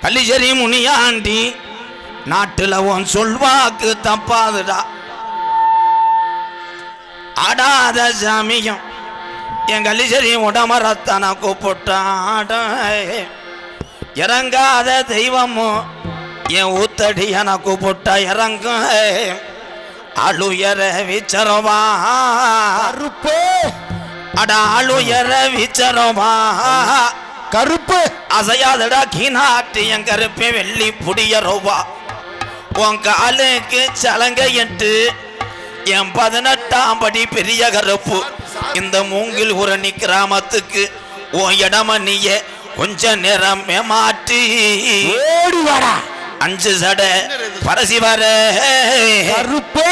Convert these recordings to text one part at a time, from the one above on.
கலிஜரி முனியாண்டி நாட்டுல உன் சொல்வாக்கு தப்பாதுடா. ஆடாத சாமியும் என் கலிஜரி உடமரத்தான கூப்பிட்டாட. இறங்காத தெய்வமும் என் ஊத்தடியான கூப்பிட்டா இறங்கும். அழுயர விச்சரவா கருப்பு அட அழுயர விச்சரவா கருப்பு அசையாதடா கீநாட்டு என் கருப்பே வெள்ளி புடிய ரோவா. உன் காலுக்கு சலங்க எட்டு என் 18ஆம் படி பெரிய கருப்பு. இந்த மூங்கில் உரணி கிராமத்துக்கு உன் இடமணிய கொஞ்ச நேரம் ஏமாற்றி 5 சடை பரசி வர கருப்பு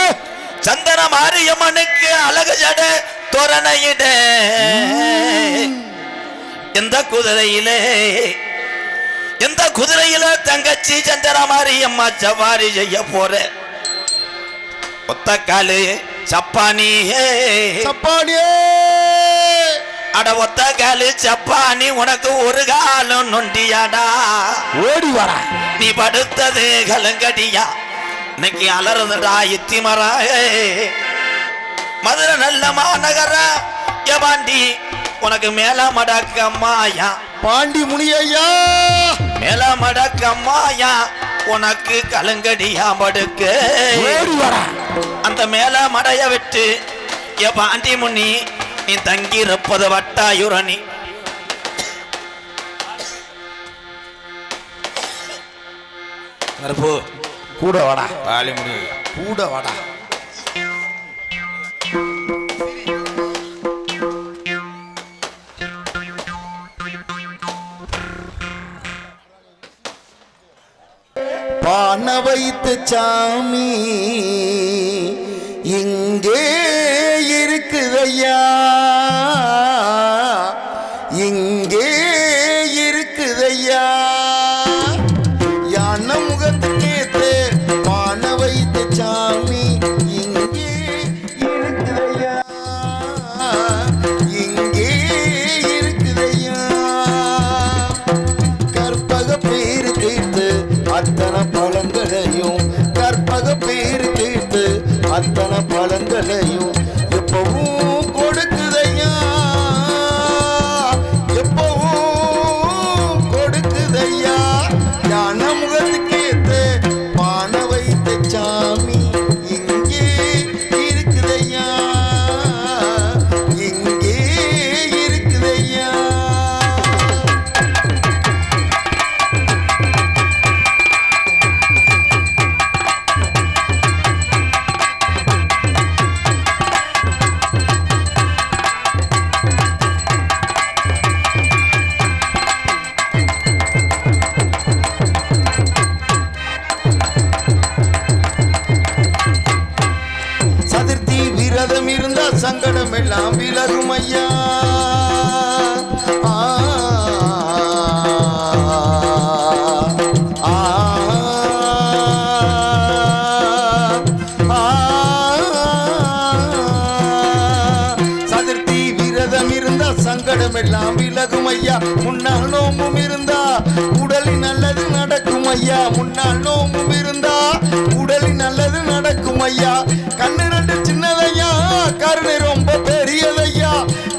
சந்தன மாரியம்மனுக்கு அழகு சடை தோரணையிட. எந்த குதிரையில தங்கச்சி சந்தன மாரியம்மா சவாரி செய்ய போற. ஒத்த காலு சப்பானி அட ஒத்த காலு சப்பானி உனக்கு ஒரு காலம் நொண்டியாடா. ஓடி வர நீ படுத்தது கலங்கடியா இன்னைக்கு அலறுதுடா இத்தி மரா. மதுரை நல்ல மாநகர எவாண்டி உனக்கு மேல மடக்கம்மாயா. பாண்டி முனியா மேல மடக்கம்மாயா உனக்கு கலங்கடியா படுக்க. அந்த மேல மடைய விட்டு எ பாண்டி முனி நீ தங்கி இருப்பது வட்டாயுரணி. கருப்பு கூட வாடா வாலி முனி கூட வாடா. பான வைத்த சாமி இங்கே இருக்குதையா, இங்கே இருக்குதையா. யான முகத்துக்கேத்து பான வைத்த சாமி இங்கே இருக்குதையா, இங்கே இருக்குதையா. கற்பக பேரு கேட்டு அத்தனை பழங்களையும், கற்பக பேரு கேட்டு அத்தனை பழங்களையும் எப்பவும் கொடுக்குதையா, எப்பவும் கொடுக்குதையா. ஞான முகத்துக்கேத்து பான வைத்த சாமி இங்கே இருக்குதையா, இங்கே இருக்குதையா. சதுர்த்தி விரதம் இருந்தா சங்கடம் எல்லாம் விலகும் ஐயா. சதுர்த்தி விரதம் இருந்தா சங்கடம் எல்லாம் விலகும் ஐயா. முன்னாள் நோம்பும் இருந்தா உடலில் நல்லது நடக்கும் ஐயா, முன்னாள் நோம்பும் இருந்தா உடலில் நல்லது நடக்கும் ஐயா. கண்ணு ரெண்டு சின்னதையா கருணை ரொம்ப பெரியதையா,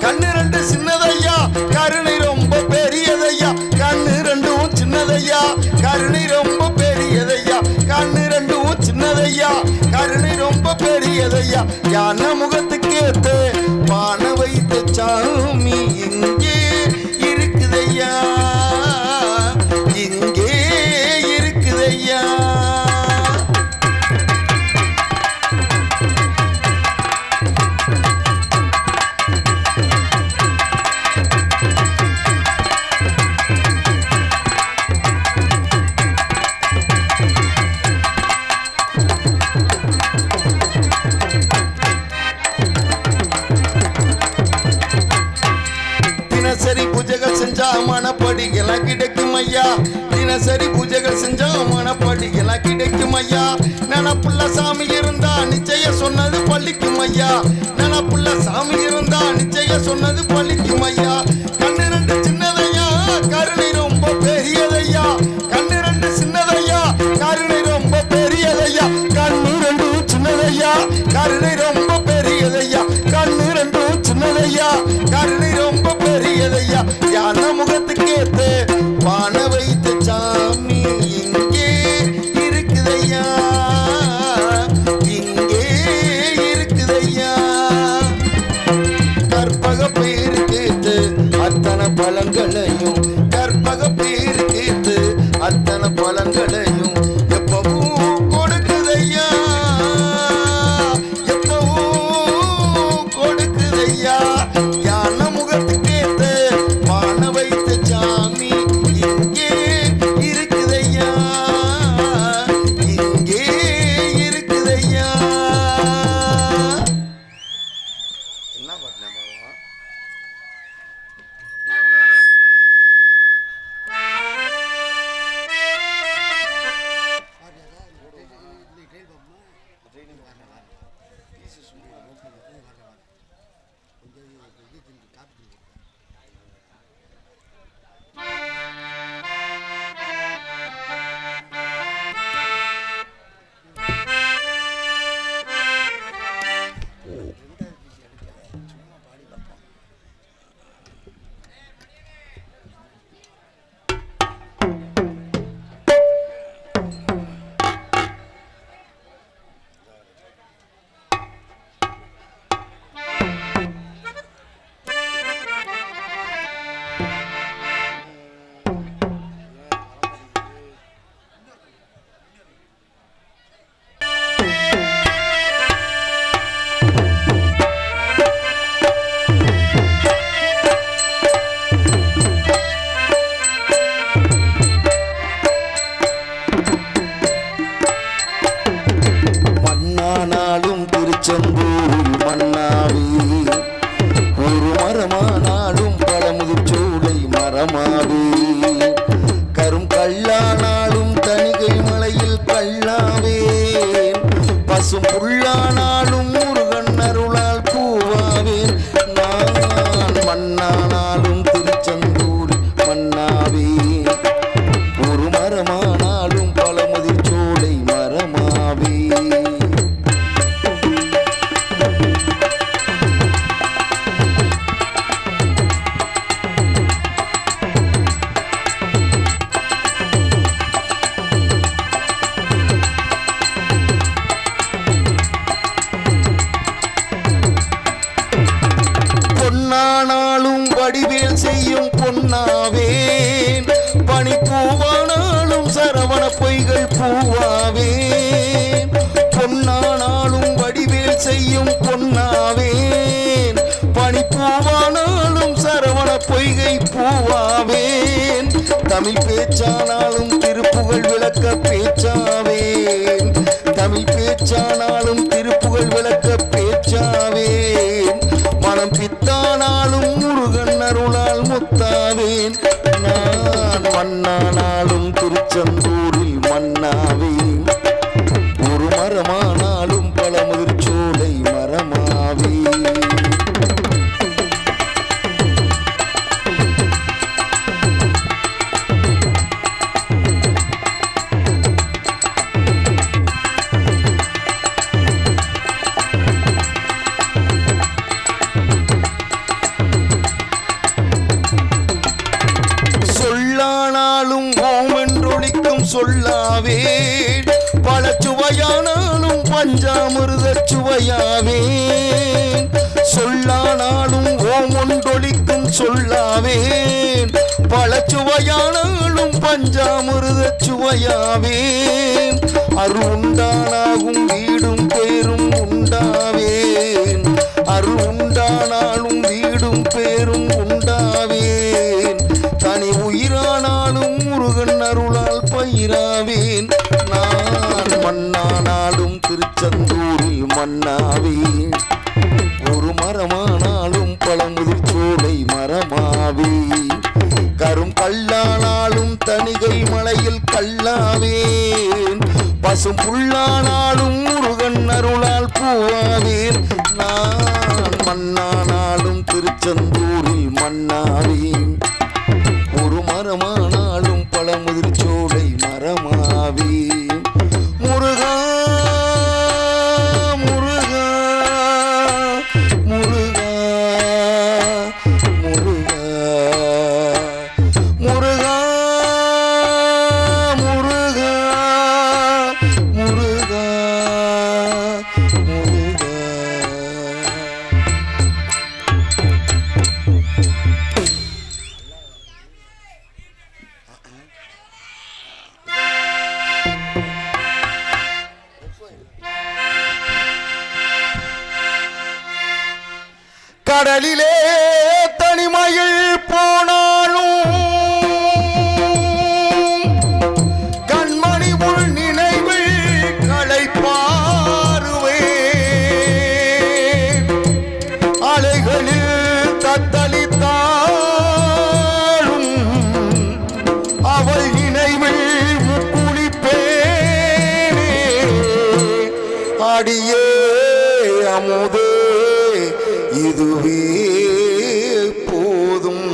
கண்ணு ரெண்டு சின்னதையா கருணை ரொம்ப பெரியதையா. கண்ணு ரெண்டும் சின்னதையா கருணை ரொம்ப பெரியதையா, கண்ணு ரெண்டும் சின்னதையா கருணை ரொம்ப பெரியதையா. யான முகத்துக்கேத்து பான வைத்த சாமி இங்கே இருக்குதையா, இங்கே இருக்குதையா. தினசரி பூஜைகள் செஞ்சா மனப்படிகளாம் கிடைக்கும் ஐயா, தினசரி பூஜைகள் செஞ்சா மனப்படிகளாம் கிடைக்கும் ஐயா. நினப்புள்ள சாமி இருந்தா நிச்சய சொன்னது பள்ளிக்கும் ஐயா, நினப்புள்ள சாமி இருந்தா நிச்சய சொன்னது பள்ளிக்கும் ஐயா. கண்ணு ரெண்டு சின்னதையா கருணை ரொம்ப பெரியதையா, கண்ணு சரவண பொய்கள் பூவாவேன் பொன்னானாலும் வடிவேல் செய்யும் பொன்னாவேன் பனிப்பூவானாலும் சரவண பொய்கை பூவாவேன் தமிழ் பேச்சானாலும் திருப்புகழ் விளக்க பேச்சாவேன் தமிழ் பேச்சானாலும் திருப்புகழ் விளக்க பேச்சாவேன் மனம் பித்தானாலும் முருகன் அருளால் முத்தாவேன் நான் மண்ணானாலும் திருச்செந்தூரில் மண்ணாவேன் ஒரு மரமானாலும் பழமுதிர் சோலை மரமாவேன் சொல்லானாலும் ஓமென்றொழிக்கும் சொல்லாவேன் பல சுவையானாலும் பஞ்சாமிர்த சுவையாவேன் சொல்லானாலும் ஓமொன்றொழிக்கும் சொல்லாவேன் பல சுவையானாலும் பஞ்சாமிர்த சுவையாவேன் அருள் உண்டானாகும் வீடும் பேரும் உண்டாவேன் அருள் உண்டானாலும் வீடும் பேரும் உண்டாவேன் தனி உயிரானாலும் முருகன் அருளால் பயிராவேன் நான் மண்ணானாலும் திருச்செந்தூரில் மண்ணாவேன் ஒரு மரமானாலும் பழமுதிர் சோலை மரமாவேன் கரும் கல்லானாலும் தணிகை மலையில் கல்லாவேன் பசும் புல்லானாலும் முருகன் அருளால் பூவாவேன் நான் மண்ணானாலும் திருச்செந்தூரில் மண்ணாவேன் ஒரு மரமானாலும் பழமுதிர் சோலை மரமாவேன் முருகா முருகா முருகா முருகா முருகா முருகா முருகா முருகா கடலிலே தனிமையில் போனாலும் கண்மணி உள் நினைவில் களைப்பாருவேன் அலைகளில் தத்தளித்தாலும் அவள் நினைவில் முக்குளிப்பேனே அடியே அமுதே இதுவே போதும்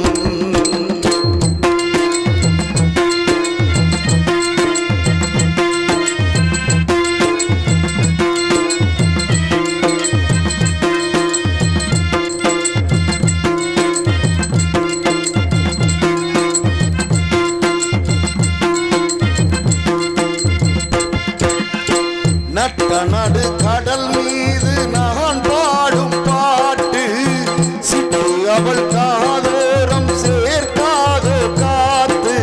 நட்ட நடு கடல் மீது நான் பாடும் பாட்டு சிட்டு அவள் காதோரம் சேர்க்காதோ காத்து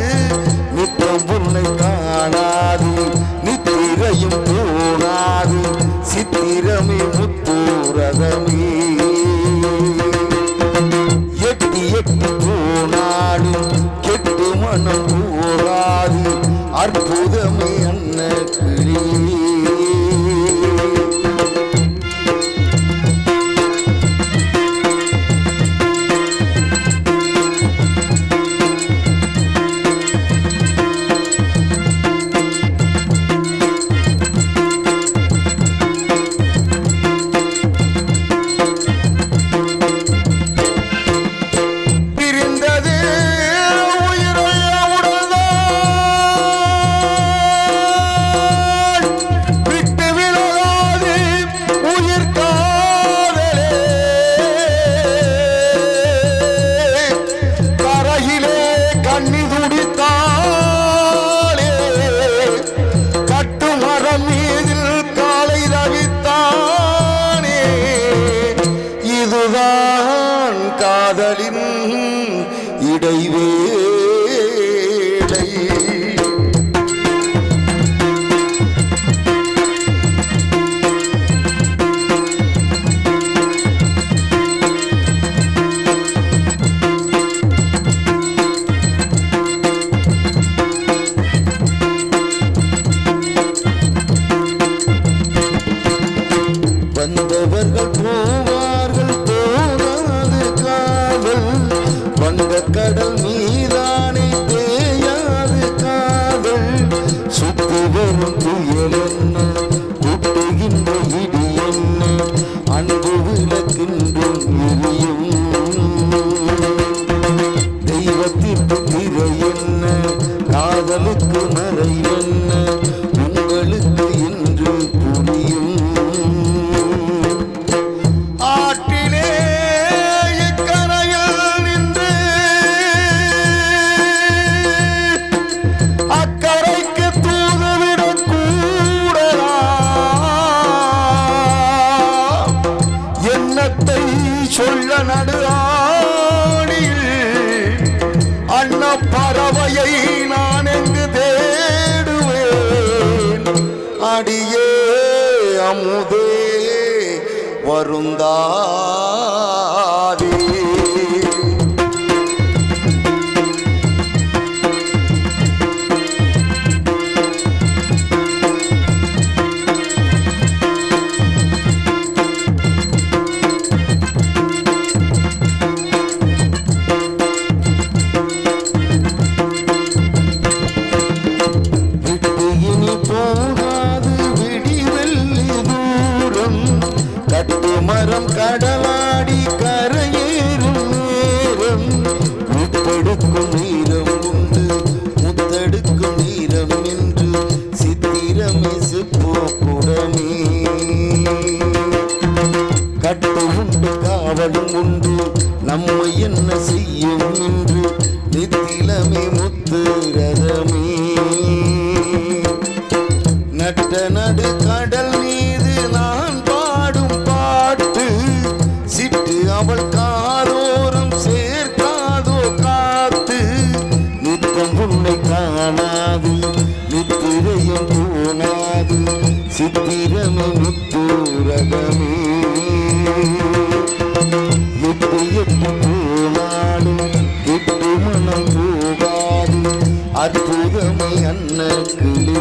நித்தம் உன்னை காணாது நித்திரையும் தோணாது சித்திரமே முத்தூரகமே எட்டி எட்டி போனாலும் கெட்டு மனம் கூறாது அற்புதமே அன்ன கிளியே பிரிந்தது உயிருள்ள உடல்தான் வாக்கு மறைவென்ன உங்களுக்கு என்று புரியும். ஆற்றிலே இக்கரையில் நின்று அக்கரைக்கு தூதுவிடக் கூடலாம் எண்ணத்தை சொல்ல நடுஆடியில் அன்ன பறவையை நான் எங்கு தேடுவேன். அடியே அமுதே வருந்தாதே. மரம் கடலாடி கரையேறும் நேரம் முத்தெடுக்கும் நீரம் உண்டு முத்தெடுக்கும் நீரம் என்று சித்திரமே சிப்போக்குடமே. கட்டு உண்டு காவலும் உண்டு நம்மை என்ன செய்யும் என்று நித்திலமே முத்து ரதமே. நட்ட நடு கடல் மீது நான் பாடும் பாட்டு சிட்டு அவள் காதோறும் சேர்க்காதோ காத்து. நித்தம் உன்னை காணாது நித்திரையும் தோணாது சித்திரமே முத்தூரகமே. எட்டு எட்டு போனாலும் எட்டு மனம் போகாது அற்புதமே அன்னக்கிளே.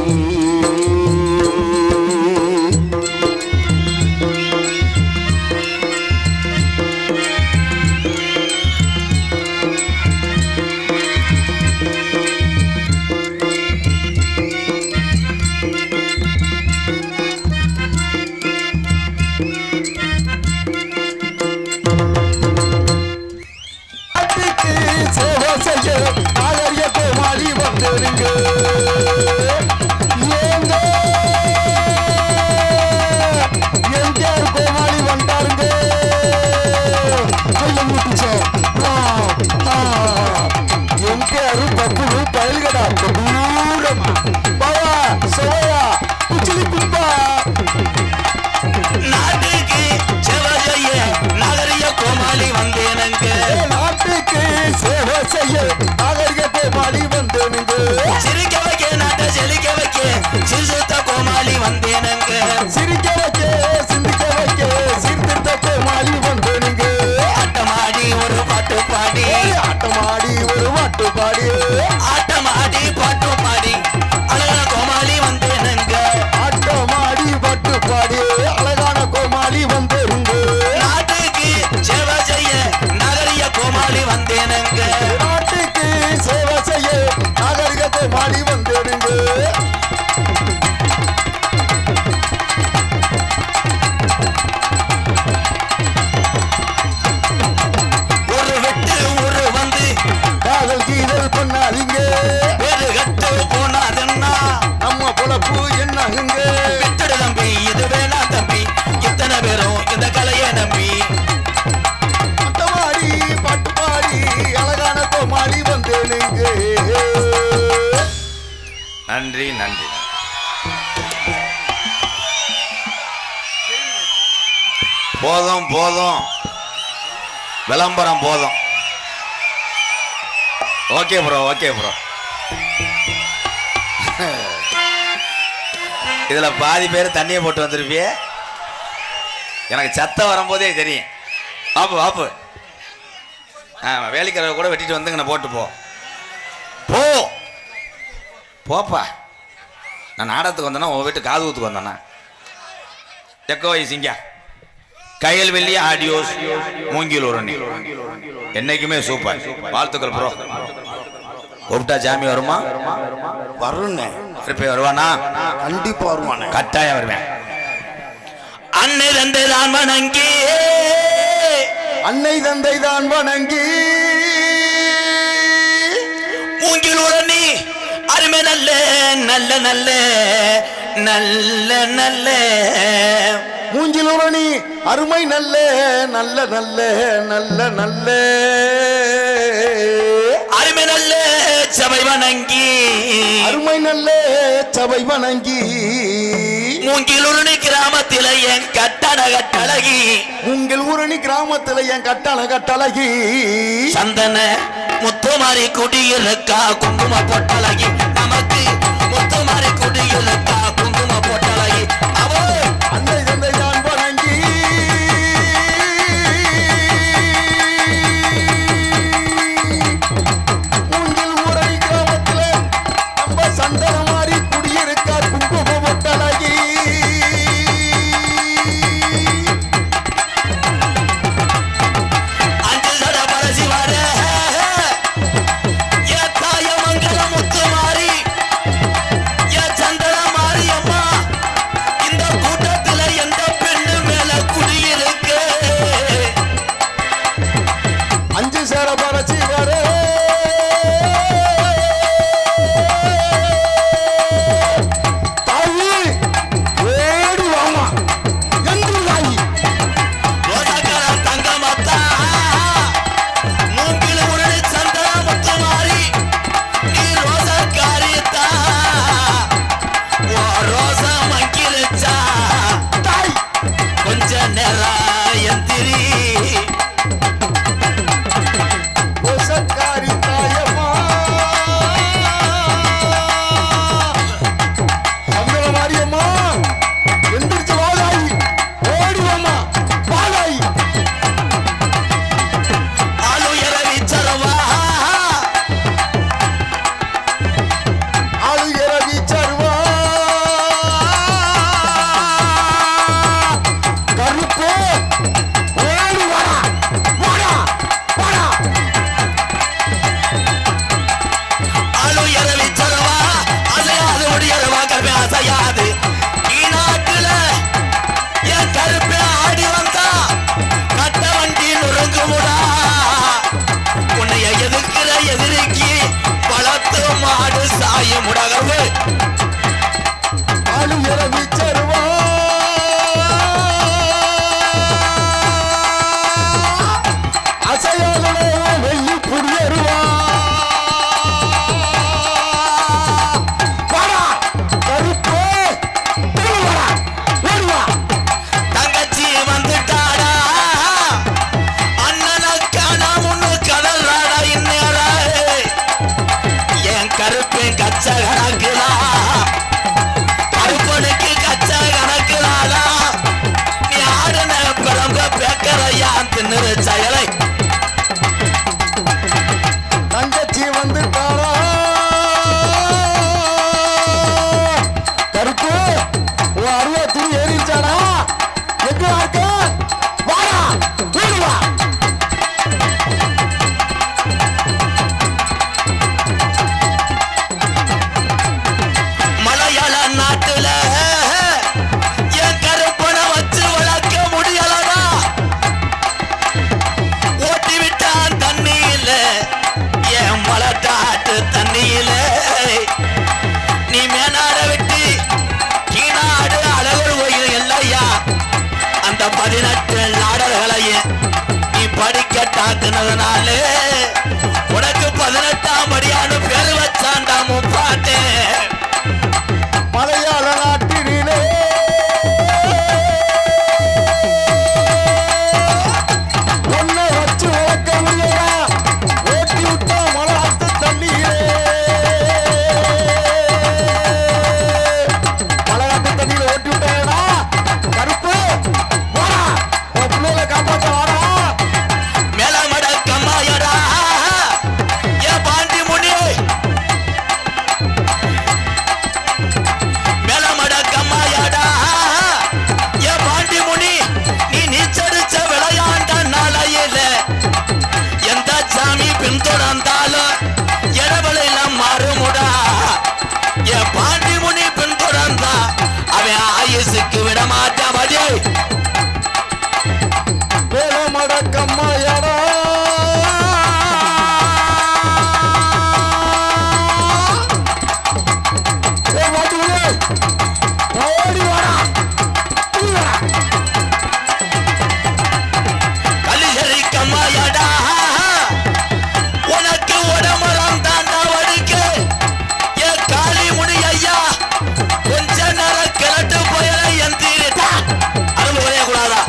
நன்றி நன்றி. போதும் போதும், விளம்பரம் போதும். Okay bro, okay bro. இதுல பாதி பேர் தண்ணியை போட்டு வந்துருப்பிய. எனக்கு சத்தம் வரும்போதே தெரியும். ஆப்பு ஆப்பு. வேலைக்கிற கூட வெட்டிட்டு வந்துங்க, போட்டு போ போ போப்பா. நான் நாடகத்துக்கு வந்தேன்னா உன் வீட்டு காது ஊத்துக்கு வந்தேன்னா எக்கோ சிங்கா கயல்வெள்ளி ஆடியோஸ் மூங்கிலூர் என்னைக்குமே சூப்பர். வாழ்த்துக்கள் ப்ரோ. கூப்பிட்டா ஜாமி வருமா? வருண்ணே. வருவானா? கண்டிப்பா வருவானே, கட்டாயம் வருவேன். அன்னை தந்தை தான் வணங்கி, அன்னை தந்தை தான் வணங்கி மூங்கிலூர் அருமை நல்ல நல்ல நல்ல நல்ல நல்ல மூஞ்சில் உரணி அருமை நல்ல நல்ல நல்ல நல்ல நல்ல அருமை நல்ல சபை வணங்கி அருமை நல்ல சபை வணங்கி மூங்கிலுருணி கிராமத்தில என் கட்டண கட்டழகி உங்கள் ஊரணி கிராமத்துல என் கட்டண கட்டழகி சந்தன முத்துமாரி குடியிருக்கா குங்கும பொட்டழகி நமக்கு முத்துமாரி குடியிருக்கா குங்கும பொட்டழகி அவோ அன்னை தந்தை நான் வணங்கி உங்கள் ஊரணி கிராமத்துல நம்ம சந்தன மாதிரி குடியிருக்கா குங்கும பொட்டழகி அஞ்சு சட பரசி வர என் தாய மங்கள முத்துமாரி என் சந்தன மாரியம்மா இந்த கூட்டத்துல எந்த பெண்ணு மேல குடியிருக்கு அஞ்சு சேர பறச்சி வர தாயி ஏடி வாமா என்று தாயி ரோசக்கார தங்கமத்தா மூங்கில் உருளி சந்தன முத்துமாரி நீ ரோசக்காரியத்தா ஓ ரோச மங்கிலிச்சா தாய் கொஞ்ச நேரம் எந்திரி ஒசக்காரி தாயம்மா சந்தன மாரியம்மா எந்திரிச்சு வாதாயி ஓடி வாமா வாதாயி ஆளுயர விச்சரவா ஆளுகிற வீச்சருவா கருப்பு ஓடி வாடா வாடா வாடா ஆளுயர விச்சரவா அசையாது முடியறவா கருப்பே அசையாது ஈநாட்டுல என் கருப்பே ஆடி வந்தா கட்ட வண்டி நொறுங்குமுடா உன்னைய எதிர்க்கிற எதிரிக்கு வளர்த்து மாடு சாயமுடகவு ஆளுகிற வீச்சருவா அசையாதனே வெள்ளி புரியருவா வாடா கருப்பு ஓடி வாடா ஓடி வா தங்கச்சி வந்துட்டாடா அண்ணனுக்கான முன்னு கடல்றாடா இந்நேரா என் கருப்பு கச்ச கணக்குதா கருப்பனுக்கு கச்ச கணக்குதாடா நீ ஆடுன பிறந்த பேக்கரையா தின்னு செயலை தங்கச்சி வந்துட்டாரா கருப்பு உன் அருவா துணி ஏறிச்சாடா எங்க இருக்க வாடா வீடு வா மலையாள நாட்டுல என் கருப்பனை வச்சு வளர்க்க முடியலடா ஓட்டி விட்டான் தண்ணியில என் மலட்டாட்டு தண்ணியில நீ மேனாட விட்டு கீழாடு அழகர் கோயில் இல்லையா அந்த 18 நாடர்களையும் நீ படிக்கட்டாக்குனதுனால உனக்கு 18ஆம் படியான்னு பேரு வச்சாண்டா முப்பாட்டே மலையாள நாட்டினிலே ஒன்ன வச்சு வளர்க்க முடியலா ஓட்டி விட்டா மலையாளத்து தண்ணியிலே மலையாளத்து தண்ணியில ஓட்டி விட்டா கருப்பு வாடா உன் பிள்ளைகளை காப்பாற்ற வாடா மேலமட கம்மாயடா ஏ பாண்டி முனி மேலமட கம்மாயடா ஏ பாண்டி முனி நீ நீச்சடிச்ச விளையாண்ட நாளையில எந்த சாமி பின்தொடர்ந்தாலும் இடவெளியில மாறுமுடா ஏ பாண்டி முனி பின்தொடர்ந்தா அவன் ஆயுசுக்கு விட மாட்டான் படி வேலமடக்கம்மாயடா ஓடி வாடா கலிசரி கம்மாயாடா உனக்கு உடம்பரம் தாண்டா வடிக்கு ஏ காளி முடி ஐயா கொஞ்ச நேரம் கிளட்டு போயல எந்திரிட்டா அது ஒரே கூடாதா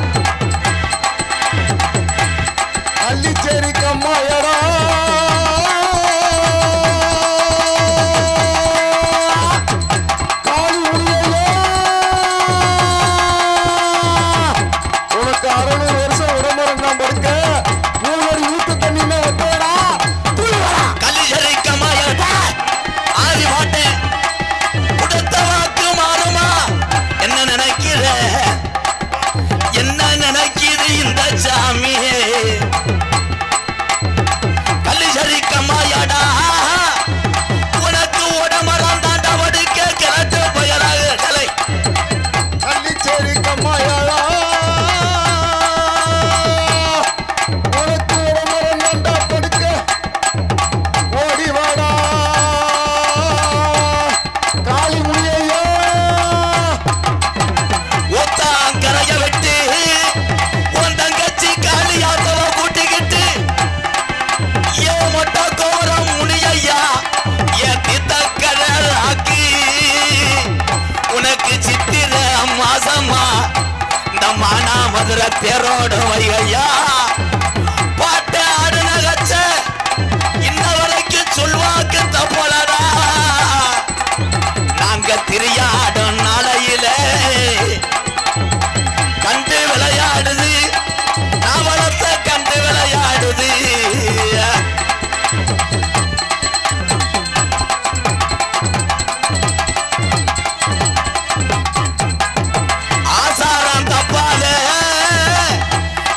கள்ளிச்சேரி கம்மாயடா காளி முடியையா உனக்கு 600 வருஷம் உடம்பரம் நான் படுக்க 3 அடி ஊத்து தண்ணினா வைப்பேடா கலிசரி கம்மாயாடா ஆதி மாட்டேன் கொடுத்த வாக்கு மாறுமா என்ன நினைக்கிற என்ன நினைக்கிது இந்த சாமியே கலிசரி கம்மாயாடா உனக்கு உடம்பரம் தாண்டா வடிக்க கிளட்டு பயலாக தலை கள்ளிச்சேரி கம்மாயடா உனக்கு உடம்பரம் நண்டா படுக்க ஓடி வாடா காளி முடியையா ஒத்தாங்கரைய வெட்டி உன் தங்கச்சி காளியாத்தவ கூட்டிக்கிட்டு ஏ மொட்டை கோரம் முனியையா ஏ தித்தக்கடல் ஆக்கி உனக்கு சித்திர மாசமா இந்த மானா மதுரை தேரோட வையா பாட்டு ஆடு நகச்ச இன்ன வரைக்கும் சொல்வாக்கு தப்பலடா நாங்க திரியாடும் நாளையில கண்டு விளையாடுது நாவலத்தை கண்டு விளையாடுது ஆசாரம் தப்பால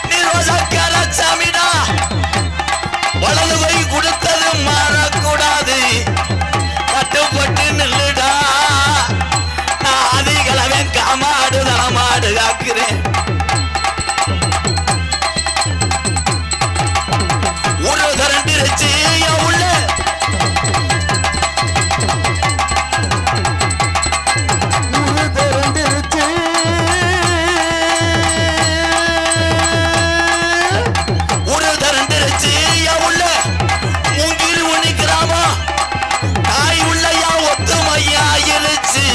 நீ ரோசக்கர சாமிடா வலது கை கொடுத்தது மாறக்கூடாது கட்டுப்பட்டு நில்லுடா நான் அதிகளவே காமாடு தனமாடு காக்கிறேன் ஒரு கரண்டிருச்சு உள்ள ஊரு திரண்டிருச்சு ஒரு கரண்டிருச்சு உள்ள மூங்கில் உண்ணி கிராமம் தாய் உள்ளயா ஒத்துமையா இருச்சு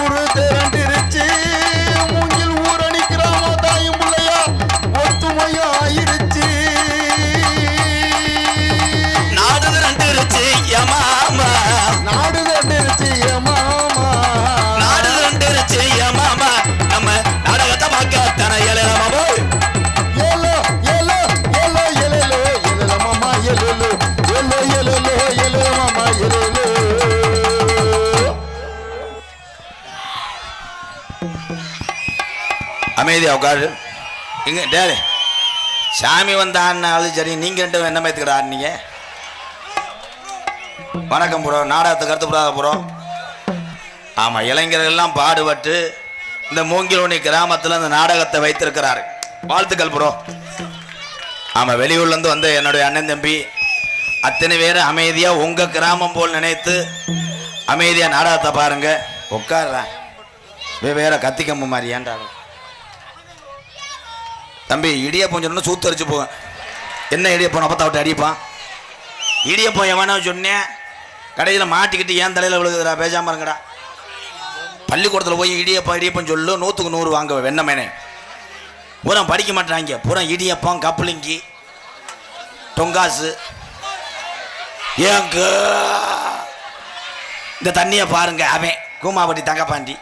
ஊரு திரண்டிருச்சு மூங்கில் ஊரணி கிராம தாயும் பிள்ளையா ஒத்துமையா ஆயிருச்சு நாடு திரண்டிருச்சு மாமா நாடு திரண்டிருச்சு மாமா நாடு திரண்டிருச்சு மாமா நம்ம நாடகத்தை பார்க்க தன இளையமா போய் ஏலோ ஏலோ ஏலோ ஏலோ ஏலோ மாமா ஏலோ ஏலோ ஏலோ ஏலோ மாமா ஏலோ அமைதியா உட்காரு இங்க டேலே சாமி வந்தான்னாலும் சரி நீங்க ரெண்டு என்ன மேத்துக்கிற ஆடுனீங்க வணக்கம் ப்ரோ நாடகத்துக்கு கருத்துப்படாத ப்ரோ ஆமாம் இளைஞர்கள் எல்லாம் பாடுபட்டு இந்த மூங்கிலோனி கிராமத்தில் இந்த நாடகத்தை வைத்திருக்கிறாரு வாழ்த்துக்கள் ப்ரோ ஆமாம் வெளியூர்லேருந்து வந்து என்னுடைய அண்ணன் தம்பி அத்தனை பேர் அமைதியாக உங்கள் கிராமம் போல் நினைத்து அமைதியாக நாடகத்தை பாருங்க உட்காருறேன் வேற கத்திக்கம்பு மாதிரி ஏன்டாலும் தம்பி இடியப்பம் சொன்னா சூத்தரிச்சு போவேன் என்ன இடியப்பம் அப்போ விட்டு அடிப்பான் இடியப்பம் எவனோ சொன்னேன் கடையில் மாட்டிக்கிட்டு ஏன் தலையில் விழுகுதுடா பேசாம இருங்கடா பள்ளிக்கூடத்தில் போய் இடியப்பம் சொல்லு 100க்கு 100 வாங்க வெண்ணமேனே பூரா படிக்க மாட்டாங்க பூரா இடியப்பம் கப்பலிங்கி தொங்காசு ஏங்க இந்த தண்ணியை பாருங்க அவன் கூமாபட்டி தங்கப்பாண்டி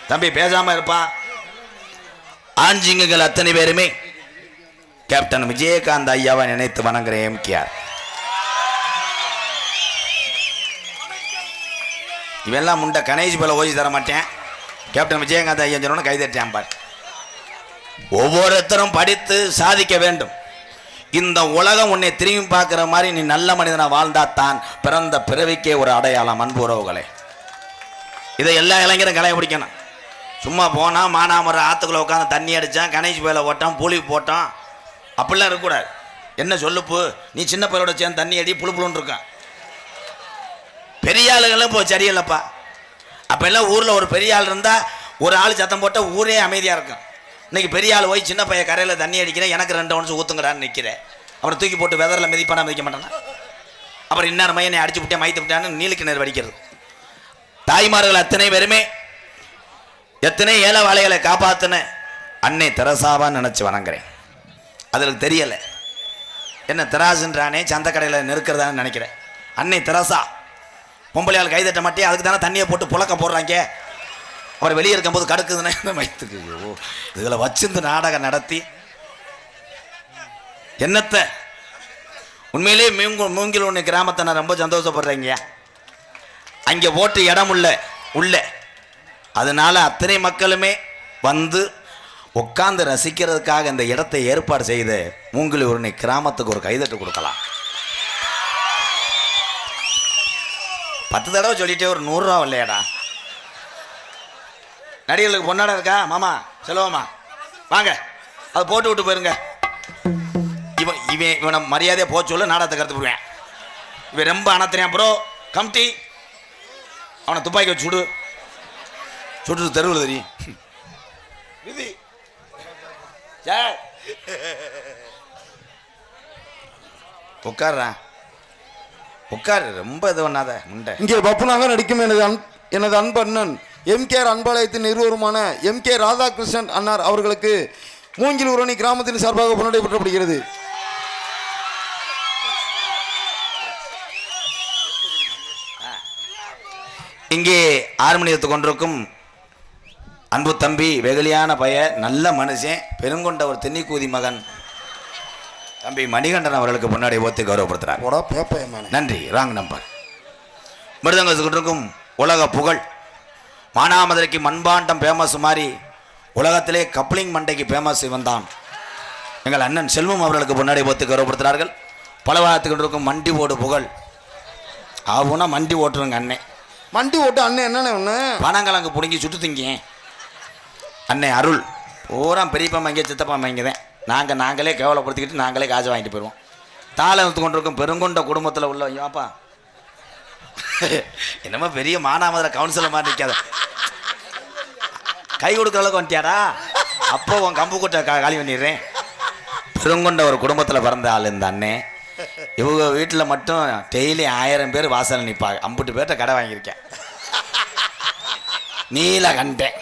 தம்பி பேசாம இருப்பான் ஆஞ்சிங்கங்கள் அத்தனை பேருமே கேப்டன் விஜயகாந்த் ஐயாவை நினைத்து வணங்குறேன் எம்கேஆர். இவெல்லாம் முண்டை கணேஷ் போல ஓய்ச்சி தர மாட்டேன். கேப்டன் விஜயகாந்த் ஐயா சொன்னோன்னு கைதட்டான் பார். ஒவ்வொருத்தரும் படித்து சாதிக்க வேண்டும். இந்த உலகம் உன்னை திரும்பி பார்க்குற மாதிரி நீ நல்ல மனிதனா வாழ்ந்தாத்தான் பிறந்த பிறவிக்கே ஒரு அடையாளம். அன்பு உறவுகளே, இதை எல்லா இளைஞரும் கடைபிடிக்கணும். சும்மா போனால் மானாமரம் ஆற்றுக்குள்ளே உட்காந்து தண்ணி அடித்தான், கணேஷ் பயில ஓட்டான், பூலி போட்டான், அப்படிலாம் இருக்கக்கூடாது. என்ன சொல்லுப்பு, நீ சின்ன பயிரோட சேர்ந்து தண்ணி அடி புழு புழுன்னு இருக்கான். பெரிய ஆளுகளும் இப்போ சரியில்லைப்பா. அப்போ எல்லாம் ஊரில் ஒரு பெரிய ஆள் இருந்தால் ஒரு ஆள் சத்தம் போட்டால் ஊரே அமைதியாக இருக்கும். இன்னைக்கு பெரிய ஆள் போய் சின்ன பையன் கரையில் தண்ணி அடிக்கிறேன், எனக்கு 2 ounce ஊற்றுங்கடான்னு நிற்கிறேன். அப்புறம் தூக்கி போட்டு வெதரில் மிதிப்பானா மிதிக்க மாட்டானா? அப்புறம் இன்னொரு மையனை அடிச்சு விட்டேன் மைத்து விட்டான்னு நீலுக்கு நேர் வடிக்கிறது. தாய்மார்கள் அத்தனை பேருமே எத்தனை ஏழை வாழைகளை காப்பாற்றின அன்னை தெரசாவான்னு நினச்சி வணங்குறேன். அதில் தெரியலை என்ன தெராசுன்றானே சந்த கடையில் நெருக்கிறதான்னு நினைக்கிறேன். அன்னை தெரசா பொம்பளையால் கைதட்ட மாட்டே, அதுக்கு தானே தண்ணியை போட்டு புழக்க போடுறாங்க. அவர் வெளியே இருக்கும்போது கடுக்குதுன்னா இந்த மைத்துக்கு இதில் வச்சிருந்து நாடகம் நடத்தி என்னத்தை உண்மையிலே மூங்கில் ஒன்று கிராமத்தை நான் ரொம்ப சந்தோஷப்படுறேங்க. அங்கே போட்டு இடம் உள்ள அதனால அத்தனை மக்களுமே வந்து உட்காந்து ரசிக்கிறதுக்காக இந்த இடத்தை ஏற்பாடு செய்த மூங்கில் உருணை கிராமத்துக்கு ஒரு கைதட்டு கொடுக்கலாம். 10 தடவை சொல்லிட்டே ஒரு 100 ரூபா இல்லையாடா. நடிகர்களுக்கு பொன்னாடா இருக்கா மாமா செல்வமா வாங்க, அதை போட்டு விட்டு போயிருங்க. இவனை மரியாதையாக போக சொல்ல நாடகத்தை கருத்து போடுவேன். இவன் ரொம்ப அனத்திரியான் ப்ரோ கம்டி, அவனை துப்பாக்கி வச்சு சுட்டு தெருவில் தெரியும். உட்கார்றா உட்காரு, ரொம்ப இது பண்ணாத முண்டை. இங்கே பப்புனாக நடிக்கும் எனது அன்பு அண்ணன் எம்கேஆர் அன்பாலயத்தின் நிறுவனமான எம்கே ராதாகிருஷ்ணன் அன்னார் அவர்களுக்கு மூங்கில் உரணி கிராமத்தின் சார்பாக பொன்னாடை பெற்றப்படுகிறது. இங்கே ஆர்மணியத்தை கொண்டிருக்கும் அன்பு தம்பி, வெகுளியான பைய, நல்ல மனுஷன், பெருங்கொண்ட ஒரு தென்னிக்கூதி மகன் தம்பி மணிகண்டன் அவர்களுக்கு முன்னாடி ஓத்து கௌரவப்படுத்துறார். நன்றி. Wrong number. மிருதங்கத்தை கொண்டிருக்கும் உலக புகழ் மானாமதுரைக்கு மண்பாண்டம் ஃபேமஸ் மாதிரி உலகத்திலே கப்ளிங் மண்டைக்கு ஃபேமஸ் வந்தான் எங்கள் அண்ணன் செல்வம் அவர்களுக்கு முன்னாடி ஓத்து கௌரவப்படுத்துகிறார்கள். பலவாரத்துக்கு கொண்டிருக்கும் மண்டி ஓடு புகழ் ஆகுனா மண்டி ஓட்டுருங்க அண்ணே. மண்டி ஓட்டு அண்ணன் என்னென்ன ஒன்று பனங்கிழங்கு பிடுங்கி சுட்டு திங்க அண்ணே அருள் பூரா பெரியப்பா இங்கே சித்தப்பா இங்கேதான். நாங்களே கேவலப்படுத்திக்கிட்டு நாங்களே காசு வாங்கிட்டு போயிடுவோம். தாளத்து கொண்டிருக்கும் பெருங்கொண்ட குடும்பத்தில் உள்ள ஐயாப்பா என்னமோ பெரிய மானாமதுரை கவுன்சிலர் மாதிரி நிற்காத, கை கொடுக்குற அளவுக்கு வந்துட்டியாடா. அப்போ உன் கம்பு கூட்ட காலி பண்ணிடுறேன். பெருங்கொண்ட ஒரு குடும்பத்தில் பிறந்த ஆள் இந்த அண்ணே. இவங்க வீட்டில் மட்டும் டெய்லி 1000 பேர் வாசல் நிற்பாங்க. 50 பேர்கிட்ட கடை வாங்கியிருக்கேன். நீல கண்டேன்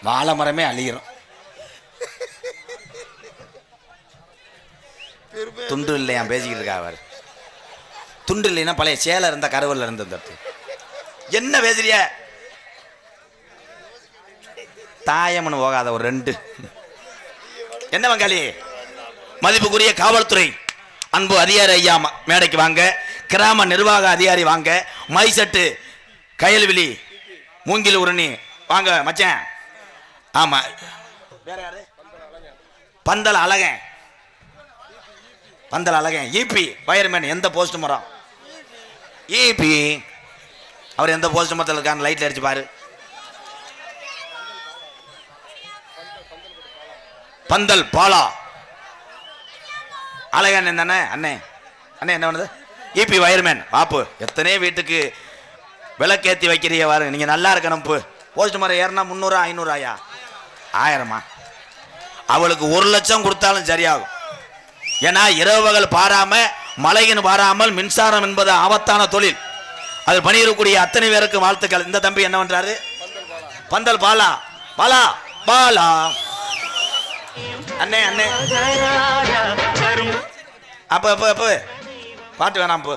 வாழை மரமே அழிகிறோம். துண்டு இல்லையா பேசிக்கிட்டு இருக்கா அவர். துண்டு இல்லைன்னா பழைய சேலை இருந்த கருவல்ல இருந்த என்ன பேசுறிய தாயம்னு போகாத ஒரு 2 என்ன வங்காளி. மதிப்புக்குரிய காவல்துறை அன்பு அதிகாரி ஐயா மேடைக்கு வாங்க, கிராம நிர்வாக அதிகாரி வாங்க, மைசட்டு கயல்விழி மூங்கில் உரணி வாங்க மச்சான். ஆமா வேற யாரு? பந்தல் அழகன் ஈபி வயர்மேன். எந்த போஸ்ட் மரம் ஈபி அவர் எந்த போஸ்ட் மரத்தில் இருக்கான்னு லைட்ல அடிச்சு பாரு. பந்தல் பாலா அழகன் தானே அண்ணே. அண்ணே என்ன பண்ணுது? ஈபி வயர்மேன் பாப்பு. எத்தனை வீட்டுக்கு விளக்கேற்றி வைக்கிறீங்க வாரு. நீங்க நல்லா இருக்கணும். போஸ்ட் மரம் ஏறினா 300 500 1000 அவளுக்கு 1 லட்சம் கொடுத்தாலும் சரியாகும். ஏன்னா இரவு பகல் பாராம மழையின் பாராமல் மின்சாரம் என்பது ஆபத்தான தொழில். அது பணியிடக்கூடிய அத்தனை பேருக்கு வாழ்த்துக்கள். இந்த தம்பி என்ன பண்றாரு? பந்தல் பாலா பாலா பாலா அண்ணே அண்ணே அப்ப பாட்டு வேணாம்.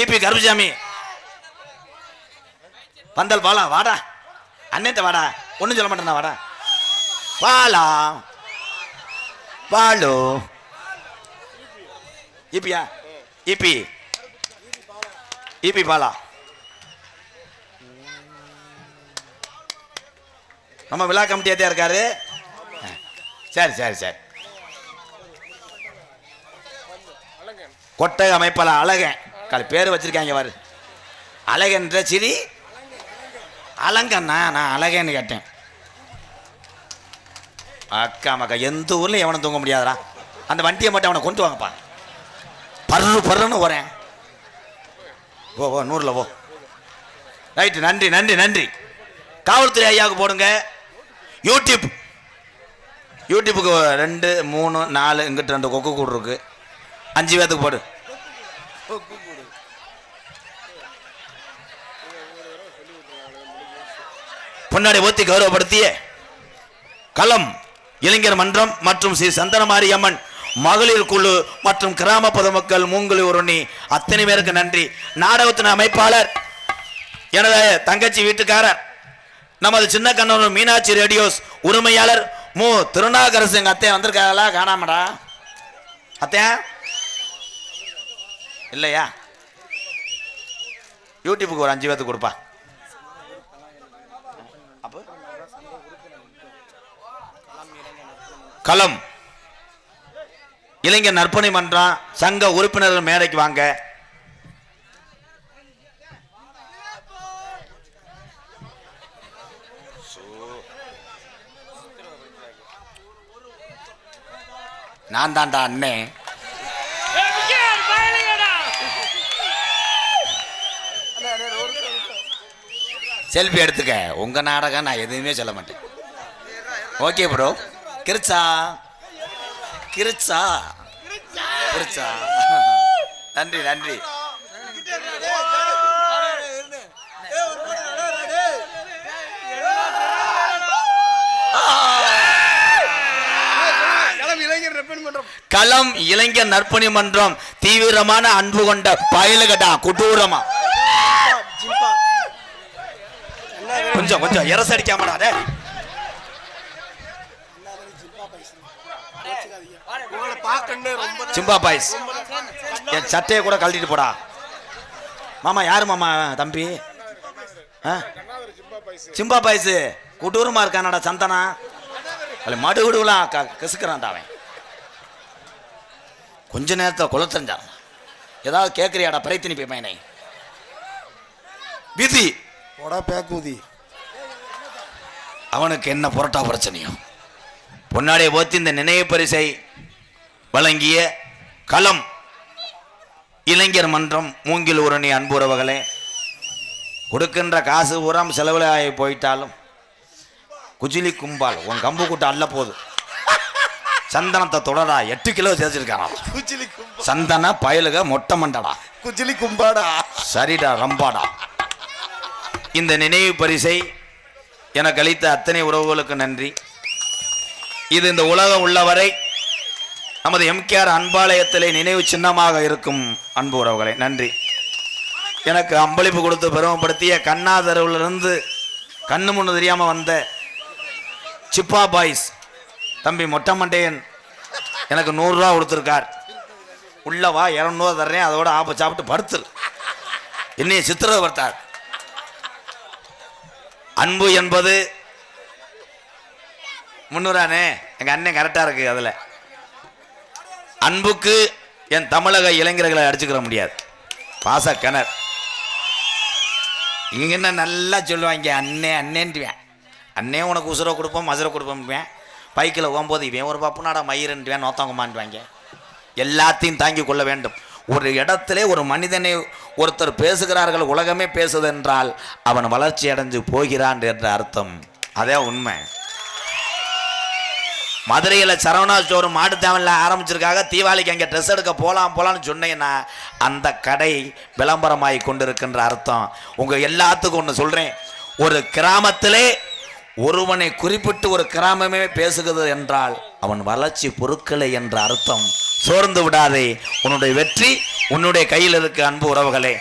ஈபி கருப்புசாமி பந்தல் பாலா வாடா அண்ணேட்ட வாடா. ஒன்றும் சொல்ல மாட்டேன் வாடா. பாலா பாலோ ஈபியா ஈபி பாலா. நம்ம விழா கமிட்டியா இருக்காரு. சரி கொட்டை அமைப்பல அழகன் கால பேர் வச்சிருக்காங்க பாரு. அழகன்ற சிரி அலங்கண்ணா. நான் அழகன்னு கேட்டேன். அக்கா மக்கா எந்த ஊர்ல எவனும் தூங்க முடியாதுடா. அந்த வண்டியை மட்டும் அவனை கொண்டு வாங்கப்பா. பர்றன்னு வரேன். போ 100ல் போ. ரைட்டு, நன்றி நன்றி நன்றி. காவல்துறை ஐயாவுக்கு போடுங்க. யூடியூப்புக்கு 2 3 4 இங்கிட்ட 2 கொக்கு கூடு இருக்கு. 5 பேத்துக்கு போடு. பொன்னாடி ஓத்தி கௌரவப்படுத்திய களம் இளைஞர் மன்றம் மற்றும் ஸ்ரீ சந்தனமாரி அம்மன் மகளிர் குழு மற்றும் கிராம பொதுமக்கள் மூங்கலி உருணி அத்தனை பேருக்கு நன்றி. நாடகத்தின் அமைப்பாளர் எனது தங்கச்சி வீட்டுக்காரர் நமது சின்ன கண்ணூர் மீனாட்சி ரேடியோஸ் உரிமையாளர் மு திருநாகரசு. எங்க அத்தையா வந்திருக்காங்களா? காணாமடா. அத்தையா இல்லையா? யூடியூப்புக்கு ஒரு 5 பேத்துக்கு கொடுப்பா. களம் இளைஞர் நற்பணி மன்றம் சங்க உறுப்பினர்கள் மேடைக்கு வாங்க. நான் தான்டா அண்ணே. செல்ஃபி எடுத்துக்க. உங்க நாடகம் நான் எதுவுமே சொல்ல மாட்டேன். Okay bro. கிருச்சா கிருச்சா கிருச்சா. நன்றி நன்றி. களம் இளைஞர் நற்பணி மன்றம் தீவிரமான அன்பு கொண்ட பயலுகடா குட்டூரமா. கொஞ்சம் கொஞ்சம் இரசடிக்காமடா. சிம்பா பாய்ஸ் என் சட்டையை கூட கழட்டிட்டு போடா. மாமா யாரு மாமா தம்பி? சிம்பா பாய்ஸ் குட்டூரமா இருக்கானடா சந்தனா. மடு விடுவலாம் கசுக்கிறான்டா அவன். கொஞ்ச நேரத்தில் கொலை தெரிஞ்சான். ஏதாவது கேட்குறியாடா? பிரைத்தினி போய் பையனை விதி பேக்குதி. அவனுக்கு என்ன புரட்டா பிரச்சனையும். பொன்னாடியை போத்தி இந்த நினைவு பரிசை வழங்கிய களம் இளைஞர் மன்றம் மூங்கில் உரணி அன்புறவர்களே, கொடுக்கின்ற காசு பூராம் செலவில் ஆகி போயிட்டாலும் குஜிலி கும்பால் உன் கம்பு கூட்ட அல்ல போது. சந்தனத்தை தொடரா 8 கிலோ சேர்த்திருக்காரா. சந்தன பயலுக மொட்டை மண்டடா குஜிலி கும்பாடா. சரிடா ரம்பாடா. இந்த நினைவு பரிசை எனக்கு அளித்த அத்தனை உறவுகளுக்கு நன்றி. இது இந்த உலகம் உள்ளவரை நமது எம்கேஆர் அன்பாலயத்திலே நினைவு சின்னமாக இருக்கும் அன்பு உறவுகளை நன்றி. எனக்கு அம்பளிப்பு கொடுத்து பெருமைப்படுத்திய கண்ணாதரவிலிருந்து கண்ணு முன்னு தெரியாமல் வந்த சிப்பா பாய்ஸ் தம்பி மொட்டமண்டையன் எனக்கு 100 ரூபா கொடுத்துருக்கார். உள்ளவா 200 தர்றேன், அதோட ஆப்ப சாப்பிட்டு படுத்துரு. என்னைய சித்திரப்படுத்தார். அன்பு என்பது 300 எங்கள் அண்ணன் கரெக்டாக இருக்குது. அதில் அன்புக்கு என் தமிழக இளைஞர்களை அடிச்சுக்கிற முடியாது. பாச கிணறு இங்க என்ன நல்லா சொல்லுவாங்க. அண்ணே அண்ணேன்ட்டுவேன். அண்ணே உனக்கு உசுரை கொடுப்போம் மசுரை கொடுப்போம்வேன். பைக்கில் போகும்போது இவன் ஒரு பப்புனாடா மயிருன்ட்டுவேன் நோத்தவங்கம்மான்ட்டுவாங்க. எல்லாத்தையும் தாங்கி கொள்ள வேண்டும். ஒரு இடத்துல ஒரு மனிதனை ஒருத்தர் பேசுகிறார்கள், உலகமே பேசுது என்றால் அவன் வளர்ச்சி அடைஞ்சு போகிறான் என்ற அர்த்தம். அதே உண்மை. மதுரையில் சரவணா ஸ்டோர் மாட்டு தேவனில் ஆரம்பிச்சிருக்காங்க. தீபாவளிக்கு அங்கே ட்ரெஸ் எடுக்க போகலான்னு சொன்னீங்கன்னா அந்த கடை விளம்பரமாகி கொண்டிருக்கின்ற அர்த்தம். உங்கள் எல்லாத்துக்கும் ஒன்று சொல்கிறேன். ஒரு கிராமத்திலே ஒருவனை குறிப்பிட்டு ஒரு கிராமமே பேசுகிறது என்றால் அவன் வளர்ச்சி பொருட்களை என்ற அர்த்தம். சோர்ந்து விடாதே. உன்னுடைய வெற்றி உன்னுடைய கையில் இருக்கு. அன்பு உறவுகளே,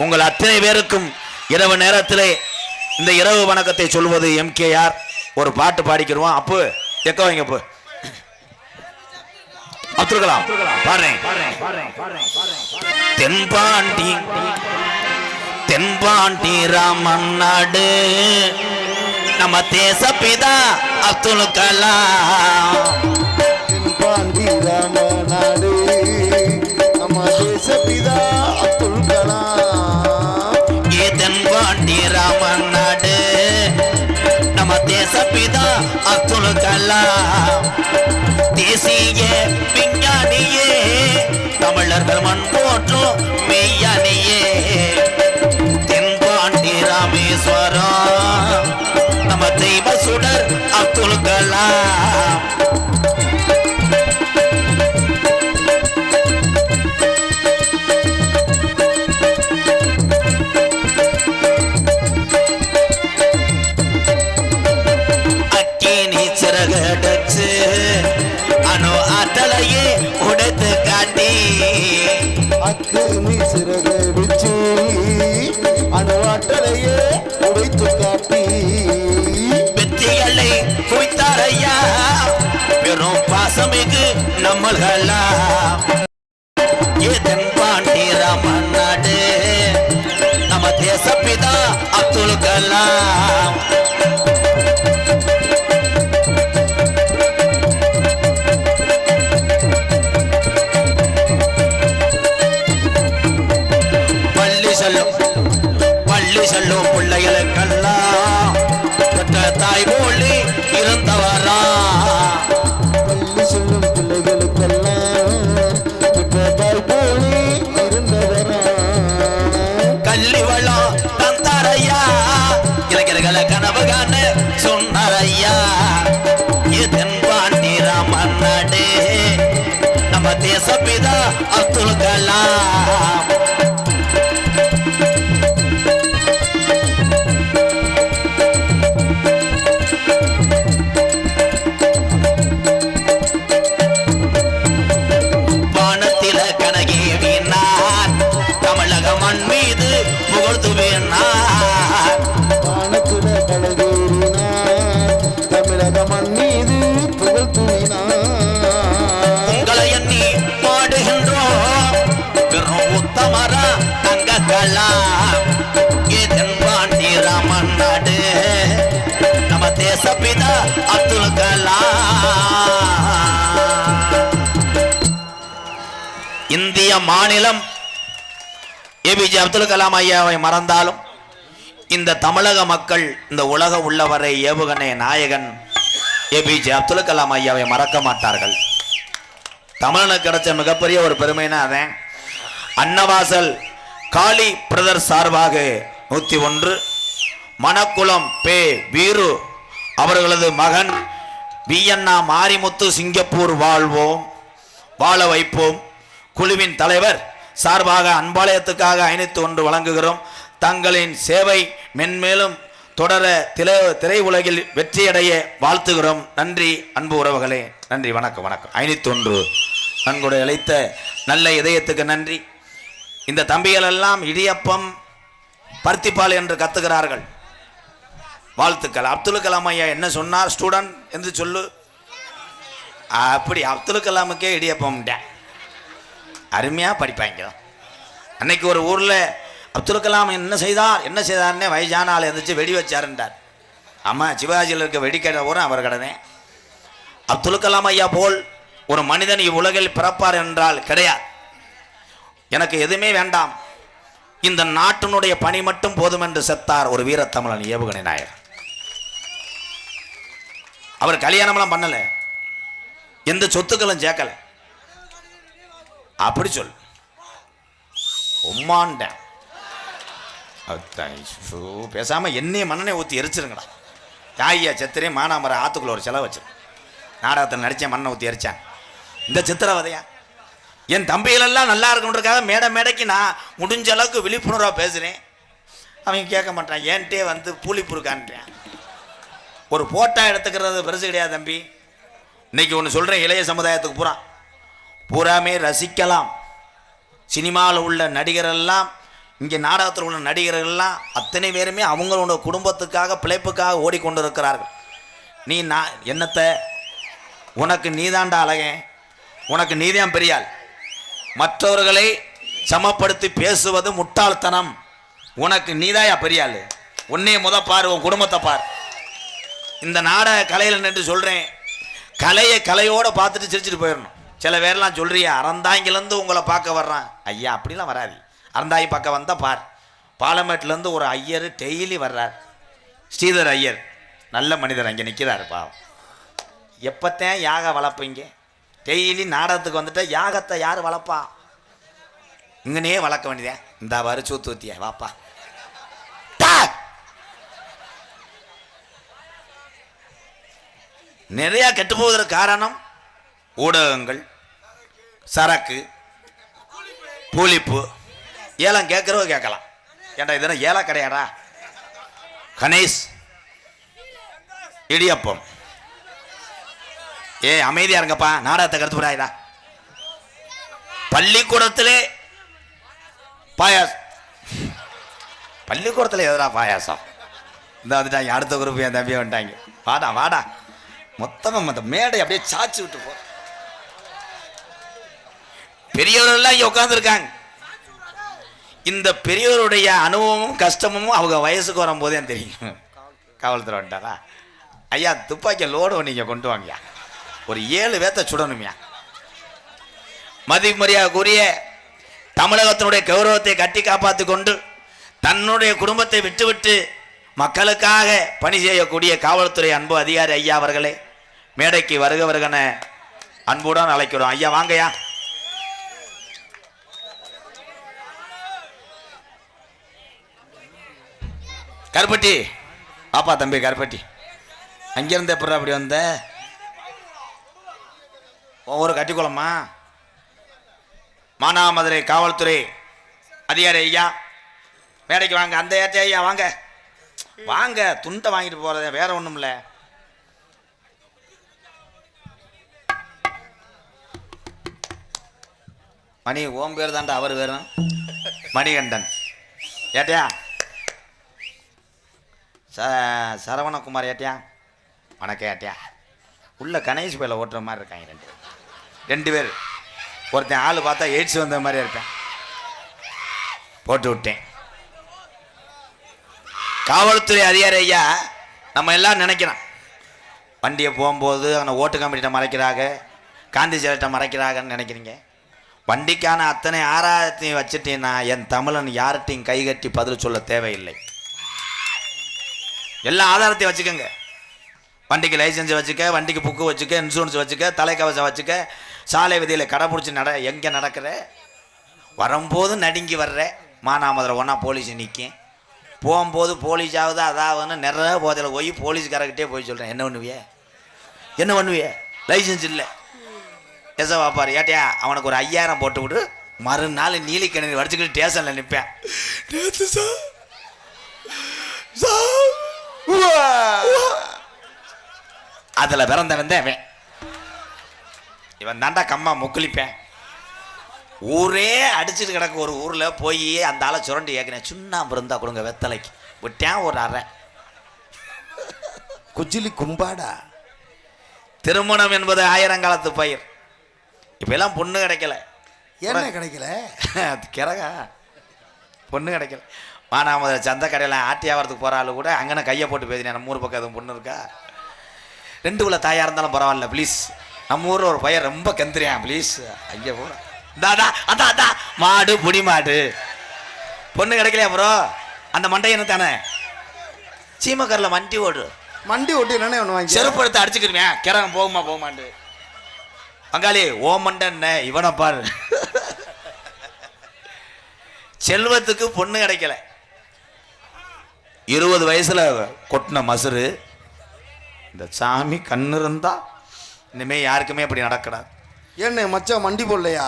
உங்கள் அத்தனை பேருக்கும் இரவு நேரத்திலே இந்த இரவு வணக்கத்தை சொல்வது எம்கேஆர். ஒரு பாட்டு பாடிக்கிறோம். அப்போ எக்க வைங்க. அப்போ அப்துல் கலாம் பாடுறேன். தென்பாண்டி தென்பாண்டி ராமன் நாடு நம்ம தேசப்பிதா அப்துல் கலாம். தென்பாண்டி ராமன் நாடு நம்ம தேசப்பிதா அப்துல் கலாம். ஏ தென்பாண்டி ராமன் நாடு நம்ம தேசப்பிதா அப்துல் கலாம். தேசிய விஞ்ஞானியே தமிழர்கள் மண் போற்றும் மெய்யானியே எனக்கு நீ சிறக வச்சு அணுவாட்டலையே உடைத்து காட்டி வெற்றிகளை குவித்தாரையா பெரும் பாசமிகு நம்மள்களா ஏதன் பாண்டி ராமன் நாடு நம்ம தேசப்பிதா அப்துல் கலாம் பள்ளி செல்லும் பிள்ளைகளுக்கெல்லாம் பெற்ற தாய் போலி இருந்தவரா பள்ளி செல்லும் பிள்ளைகளுக்கெல்லாம் பெற்ற தாய் போலி இருந்தவரா கல்வி வளம் தந்தாரையா இளைஞர்களை கனவு காண சொன்னாரையா இதன் பாண்டி ராமன் நாடு நம்ம தேசப்பிதா அப்துல் கலாம் உங்களை எண்ணி பாடுகின்றோம் பெரும் உத்தமரா தங்கக்கலாம் இதன் பாண்டி ராமன் நாடு நம்ம தேசப்பிதா அப்துல் கலாம் இந்திய மாநிலம் ஏபிஜே அப்துல் கலாம் ஐயாவை மறந்தாலும் இந்த தமிழக மக்கள் இந்த உலக உள்ளவரை ஏவுகணை நாயகன் ஏபிஜே அப்துல் கலாம் ஐயாவை மறக்க மாட்டார்கள். தமிழனுக்கு கிடைச்ச மிகப்பெரிய ஒரு பெருமைனா அதன் அன்னவாசல் காளி பிரதர் சார்பாக 101 மணக்குளம் பே வீரு அவர்களது மகன் வியன்னா மாரிமுத்து சிங்கப்பூர் வாழ்வோம் வாழ வைப்போம் குழுவின் தலைவர் சார்பாக அன்பாலயத்துக்காக 501 வழங்குகிறோம். தங்களின் சேவை மென்மேலும் தொடர திரை உலகில் வெற்றியடைய வாழ்த்துகிறோம். நன்றி அன்பு உறவுகளே, நன்றி, வணக்கம் வணக்கம். 501 நன்கொடை அளித்த நல்ல இதயத்துக்கு நன்றி. இந்த தம்பிகள் எல்லாம் இடியப்பம் பருத்திப்பால் என்று கத்துகிறார்கள். வாழ்த்துக்கள். அப்துல் கலாம் ஐயா என்ன சொன்னார்? ஸ்டூடெண்ட் என்று சொல்லு. அப்படி அப்துல் கலாமுக்கே இடியப்பம் அருமையாக படிப்பாங்க. அன்னைக்கு ஒரு ஊரில் அப்துல் கலாம் என்ன செய்தார்னே வயசான ஆள் இருந்துச்சு வெடி வச்சாருன்றார். ஆமாம், சிவாஜியில் இருக்க வெடிக்கடை பூரா அவர் கடனே. அப்துல் கலாம் ஐயா போல் ஒரு மனிதன் இவ்வுலகில் பிறப்பார் என்றால் கிடையாது. எனக்கு எதுவுமே வேண்டாம், இந்த நாட்டினுடைய பணி மட்டும் போதும் என்று செத்தார் ஒரு வீரத்தமிழன் ஏவுகணை நாயகர். அவர் கல்யாணம்லாம் பண்ணல, எந்த சொத்துக்களும் சேர்க்கல. அப்படி சொல் உம்மாண்ட பேசாம என்னைய மண்ணனை ஊற்றி எரிச்சிருங்கடா. யாய்யா செத்திரே மானாமர ஆத்துக்குள்ள ஒரு செலவு வச்சிரு. நாடகத்தில் நடிச்சேன், மண்ணை ஊற்றி எரிச்சான். இந்த சித்திரவதையா? என் தம்பிகளெல்லாம் நல்லா இருக்கணுன்றக்காக மேடைக்கு நான் முடிஞ்ச அளவுக்கு விழிப்புணர்வாக பேசுகிறேன். அவங்க கேட்க மாட்டான். ஏன்ட்டே வந்து பூலிப்புருக்கான்றேன். ஒரு போட்டா எடுத்துக்கிறது பெருசு கிடையாது தம்பி. இன்னைக்கு ஒன்று சொல்கிறேன், இளைய சமுதாயத்துக்கு பூராமே ரசிக்கலாம். சினிமாவில் உள்ள நடிகரெல்லாம், இங்கே நாடகத்தில் உள்ள நடிகர்கள்லாம் அத்தனை பேருமே அவங்களோட குடும்பத்துக்காக பிழைப்புக்காக ஓடிக்கொண்டு இருக்கிறார்கள். நீ என்னத்தை உனக்கு நீதாண்டா அழகன், உனக்கு நீதான் பெரியாள். மற்றவர்களை சமப்படுத்தி பேசுவது முட்டாள்தனம். உனக்கு நீதாயா பெரியாள். உன்னையே பாரு, உன் குடும்பத்தை பார். இந்த நாடக கலையில் நின்று சொல்கிறேன், கலையோடு பார்த்துட்டு சிரிச்சுட்டு போயிடணும். சில பேர்லாம் சொல்றியா அறந்தாங்கிலேருந்து உங்களை பார்க்க வர்றான். ஐயா அப்படிலாம் வராது. அறந்தாங்கி பார்க்க வந்தால் பார், பாலமேட்டிலேருந்து ஒரு ஐயர் டெய்லி வர்றார். ஸ்ரீதர் ஐயர், நல்ல மனிதர், அங்கே நிற்கிறாரு பாவம். எப்போத்தான் யாக வளர்ப்பீங்க? டெய்லி நாடகத்துக்கு வந்துட்டு யாகத்தை யார் வளர்ப்பா? இங்கனே வளர்க்க வேண்டியதேன். இந்த வாரு சூத்தூத்தியா வாப்பா. நிறையா கெட்டு போவதற்கு காரணம் ஊடகங்கள், சரக்கு, பூலிப்பு. ஏலம் கேட்குறவங்க கேட்கலாம். ஏண்டா இதெல்லாம் ஏலம் கிடையாடா? கணேஷ் இடியப்பம். அமைதியா இருங்கப்பா, நாடகத்தை கருத்து விடாதா. பள்ளிக்கூடத்திலே பாயாசம் பள்ளிக்கூடத்தில் எதுடா பாயாசம்? இந்த வந்துட்டாங்க, அடுத்த குரூப் என் தம்பியை வந்துட்டாங்க. வாடா வாடா, மொத்தமாக மற்ற மேடை அப்படியே சாச்சு விட்டு போ. பெரியவர்கள்லாம் இங்கே உட்காந்துருக்காங்க. இந்த பெரியவருடைய அனுபவமும் கஷ்டமும் அவங்க வயசுக்கு வரும்போதே தெரியும். காவல்துறை வந்துட்டாரா? ஐயா துப்பாக்கிய லோடு நீங்கள் கொண்டு வாங்கயா, ஒரு 7 பேத்த சுடணுமையா. மதிமரியாதைக்குரிய தமிழகத்தினுடைய கௌரவத்தை கட்டி காப்பாற்றி கொண்டு தன்னுடைய குடும்பத்தை விட்டுவிட்டு மக்களுக்காக பணி செய்யக்கூடிய காவல்துறை அன்பு அதிகாரி ஐயா அவர்களே, மேடைக்கு வருக வருகன அன்புடன் அழைக்கிறோம். ஐயா வாங்கய்யா. கருப்பட்டி பாப்பா, தம்பி கருப்பட்டி, அங்கிருந்து எப்படி அப்படி வந்த? ஒவ்வொரு கட்டிக்குளமா? மானாமதுரை காவல்துறை அதிகாரி ஐயா மேடைக்கு வாங்க. அந்த ஏற்ற ஐயா வாங்க வாங்க, துண்டை வாங்கிட்டு போறத வேற ஒண்ணும் இல்ல. மணி ஓம் பேர் தான்டா, அவர் வேறும் மணிகண்டன். ஏட்டையா சரவணகுமார் ஏட்டையா, வணக்கம் ஏட்டையா. உள்ள கணேஷ் பேல ஓட்டுற மாதிரி இருக்காங்க ரெண்டு பேர். ஒருத்தன் ஆள் பார்த்தா எய்ட்ஸ் வந்த மாதிரி இருப்பேன், போட்டு விட்டேன். காவல்துறை அதிகாரி ஐயா, நம்ம எல்லாம் நினைக்கிறோம் வண்டியை போகும்போது அந்த ஓட்டு கம்பெனிகிட்ட மறைக்கிறாங்க, காந்தி சிலைகிட்ட மறைக்கிறாங்கன்னு நினைக்கிறீங்க. வண்டிக்கான அத்தனை ஆராயத்தையும் வச்சுட்டீங்கன்னா என் தமிழன் யார்கிட்டையும் கை கட்டி பதில் சொல்ல தேவையில்லை. எல்லா ஆதாரத்தையும் வச்சுக்கோங்க. வண்டிக்கு லைசன்ஸ் வச்சுக்க, வண்டிக்கு புக்கு வச்சுக்க, இன்சூரன்ஸ் வச்சுக்க, தலைக்கவசம் வச்சுக்க, சாலை விதியில் கடைப்பிடிச்சி எங்கே நடக்கிற, வரும்போது நடுங்கி வர்ற. மானாமதுரை ஒன்றா போலீஸ் நிற்கும், போகும்போது போலீஸ் ஆகுது அதாவதுன்னு நிறைய போதில் போய் போலீஸ்காரர்கிட்டே போய் சொல்கிறேன். என்ன பண்ணுவியே லைசன்ஸ் இல்லை எச வாப்பார். ஏட்டையா அவனுக்கு ஒரு 5000 போட்டு விட்டு மறுநாள் நீலிக்கிணறு வடிச்சுக்கிட்டு ஸ்டேஷனில் நிற்பேன். அதில் பிறந்தவன் அவன். இவன் தாண்டா கம்மா முக்குளிப்பேன். ஊரே அடிச்சுட்டு கிடக்கு ஒரு ஊரில் போய் அந்த ஆளை சுரண்டி கேட்குறேன், சுண்ணாம்பு இருந்தால் கொடுங்க வெத்தலைக்கு விட்டேன் ஒரு அரை குஜிலி கும்பாடா. திருமணம் என்பது 1000 காலத்து பயிர். இப்பெல்லாம் பொண்ணு கிடைக்கல. என்ன கிடைக்கல? கிறகா பொண்ணு கிடைக்கல. மானாமதுரை சந்தை கடையில் ஆட்டி ஆகிறதுக்கு போகிற ஆள் கூட அங்கன கையை போட்டு பேசினேன். நம்ம ஊர் பக்கம் எதுவும் பொண்ணு இருக்கா? 2 உள்ள தாயாக இருந்தாலும் பரவாயில்ல ப்ளீஸ். நம்ம ஊரில் ஒரு பையன் ரொம்ப கந்துறியான் ப்ளீஸ். ஐயா போகிறேன் அதான் மாடு புடி மாடு பொண்ணு கிடைக்கலையா ப்ரோ? அந்த மண்டையனு தானே சீமக்கரில் மண்டி ஓட்டு என்னன்னு ஒன்று வாங்கி செருப்பு எடுத்து அடிச்சுக்கிருவேன். கிறகம் போகுமாண்டு பங்காளி ஓ மண்டன் இவனை பாரு. செல்வத்துக்கு பொண்ணு கிடைக்கல. 20 வயசுல கொட்டின மசுரு. இந்த சாமி கண்ணு இருந்தா இனிமே யாருக்குமே அப்படி நடக்கூடாது. என்ன மச்சான் மண்டி போடலையா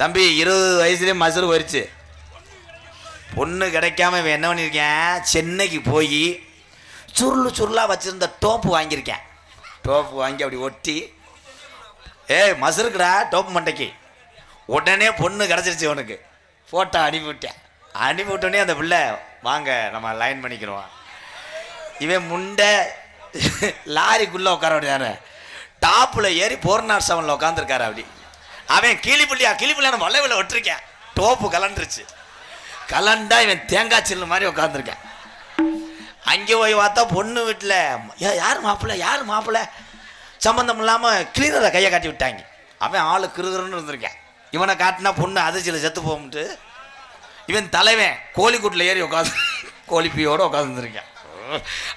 தம்பி? 20 வயசுலேயே மசுரு போயிடுச்சு. பொண்ணு கிடைக்காம இவன் என்ன பண்ணியிருக்கேன், சென்னைக்கு போய் சுருளாக வச்சுருந்த டோப்பு வாங்கியிருக்கேன். டோப்பு வாங்கி அப்படி ஒட்டி மசுருக்குடா டோப்பு மண்டைக்கு. உடனே பொண்ணு கிடச்சிருச்சு அவனுக்கு. ஃபோட்டோ அனுப்பிவிட்டோடனே அந்த பிள்ளை வாங்க நம்ம லைன் பண்ணிக்கிறோம். இவன் முண்டை லாரிக்குள்ளே உட்கார முடியாது, டாப்பில் ஏறி 407 உட்காந்துருக்காரு. அப்படி அவன் கிளிப்புள்ளியான மலைவில் விட்டுருக்கேன். டோப்பு கலண்டுருச்சு. கலண்டா இவன் தேங்காய் சில்லு மாதிரி உட்காந்துருக்கேன். அங்கே போய் பார்த்தா பொண்ணு வீட்டில் யார் மாப்பிள்ளை சம்மந்தம் இல்லாமல் கிளீனரை கையை காட்டி விட்டாங்க. அவன் ஆளு கிருகிருன்னு இருந்திருக்கேன். இவனை காட்டினா பொண்ணு அதிர்ச்சியில் செத்து போகும்ட்டு இவன் தலைவன் கோழிக்கூட்டில் ஏறி உட்காந்து கோழிப்பியோடு உட்காந்துருக்கேன்.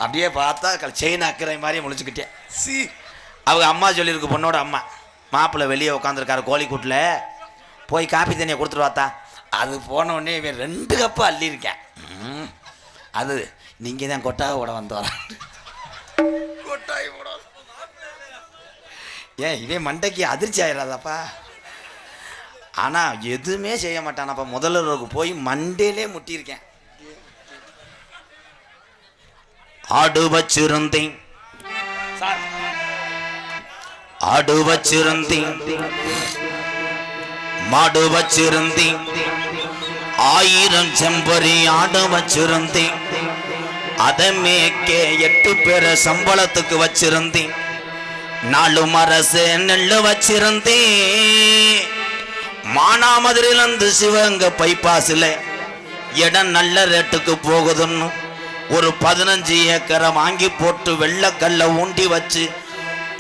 அப்படியே பார்த்தா செயின் அக்கறை மாதிரி முழிச்சுக்கிட்டேன். அவங்க அம்மா சொல்லியிருக்கு, பொண்ணோட அம்மா, மாப்பிள்ளை வெளியே உட்காந்துருக்காரு கோழிக்கூட்டில், போய் காப்பி தண்ணியை கொடுத்துட்டு பார்த்தா. அது போனோடனே இவன் 2 கப்பு அள்ளியிருக்கேன். அது நீங்கள் தான் கொட்டாக விட வந்தோம். கொட்டாய் விட ஏன் இவன் மண்டைக்கு அதிர்ச்சி ஆயிடாதாப்பா? ஆனால் எதுவுமே செய்ய மாட்டானப்பா. முதல்வருக்கு போய் மண்டையிலே முட்டியிருக்கேன். ஆடு வச்சிருந்தேன் மாடு வச்சிருந்தேன் 1000 செம்பரி ஆடு வச்சிருந்தேன். அதை மேக்கே 8 பேரை சம்பளத்துக்கு வச்சிருந்தேன். 4 மரசு நெல்லு வச்சிருந்தேன். மானாமதுரையிலிருந்து சிவகங்கை பைபாஸில் இடம் நல்ல ரேட்டுக்கு போகுதுன்னு ஒரு 15 ஏக்கரை வாங்கி போட்டு வெள்ளக்கல்ல ஊண்டி வச்சு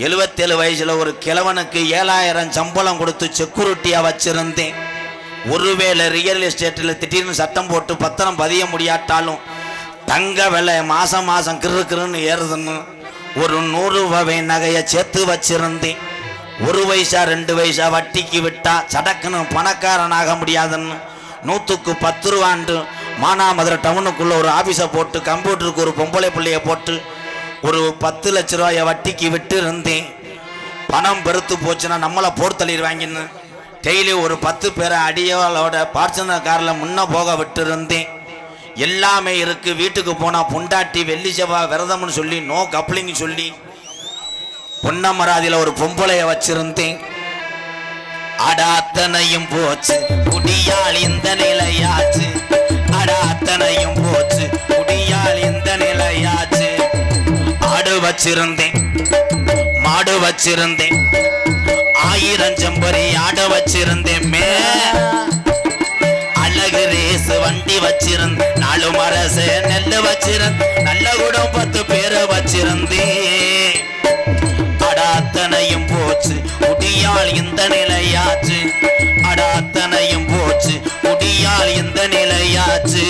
77 வயசுல ஒரு கிழவனுக்கு 7000 சம்பளம் கொடுத்து செக்யூரிட்டியா வச்சிருந்தேன். ஒருவேளை ரியல் எஸ்டேட்டில் திடீர்னு சட்டம் போட்டு பத்திரம் பதிய முடியாட்டாலும் தங்க விலை மாசம் மாசம் கிருன்னு ஏறுதுன்னு ஒரு 100 ரூபாய் நகையை சேர்த்து வச்சிருந்தேன். 1 வயசா 2 வயசா வட்டிக்கு விட்டா சடக்குன்னு பணக்காரனாக முடியாதுன்னு 100க்கு 10 ரூபாண்டு மானாமதுரை டவுனுக்குள்ள ஒரு ஆபீஸை போட்டு கம்ப்யூட்டருக்கு ஒரு பொம்பளை பிள்ளைய போட்டு ஒரு 10 லட்ச ரூபாயை வட்டிக்கு விட்டு இருந்தேன். பணம் பெருத்து போச்சுன்னா நம்மளை போர் தள்ளிடுவாங்கன்னு டெய்லி ஒரு 10 பேரை அடியோட பார்ச்சனர் காரில் முன்ன போக விட்டு இருந்தேன். எல்லாமே இருக்கு. வீட்டுக்கு போனா பொண்டாட்டி வெள்ளி செவ்வாய் விரதம்னு சொல்லி நோ கப்ளிங் சொல்லி பொன்னமராதியில் ஒரு பொம்பளைய வச்சிருந்தேன். அடாத்தனையும் போச்சு குடியால் இந்த நிலையாச்சு. அடாத்தனையும் போச்சு குடியால் இந்த நிலையாச்சு. ஆடு வச்சிருந்தேன், மாடு வச்சிருந்தேன், 1000 செம்பரி ஆடு வச்சிருந்தேன். அழகு ரேசு வண்டி வச்சிருந்தேன். 4 மரசு நெல்லு வச்சிருந்தேன். நல்ல குடம் 10 பேரை வச்சிருந்தேன். அடாத்தனையும் போச்சு குடியால் இந்த நிலையாச்சு. அடாத்தனையும் போச்சு குடியால் இந்த நிலையாச்சு.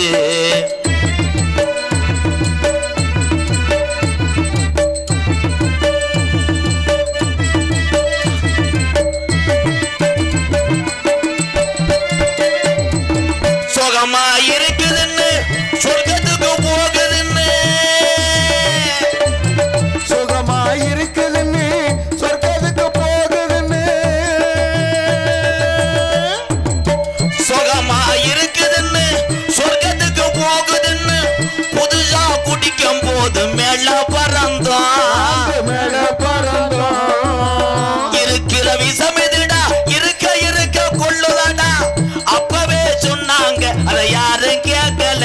இருக்குதுன்னு சொர்க்கத்துக்கு போகுதுன்னு சுகமா இருக்குதுன்னு சொர்க்கத்துக்கு போகுதுன்னு சுகமா இருக்குதுன்னு சொர்க்கத்துக்கு போகுதுன்னு புதுசா குடிக்கும் போது மேல பறந்தோம் இருக்கிற விஷம் எதுடா இருக்க இருக்க கொள்ளுதாடா. அப்பவே சொன்னாங்க அதை யாரும் கேட்கல.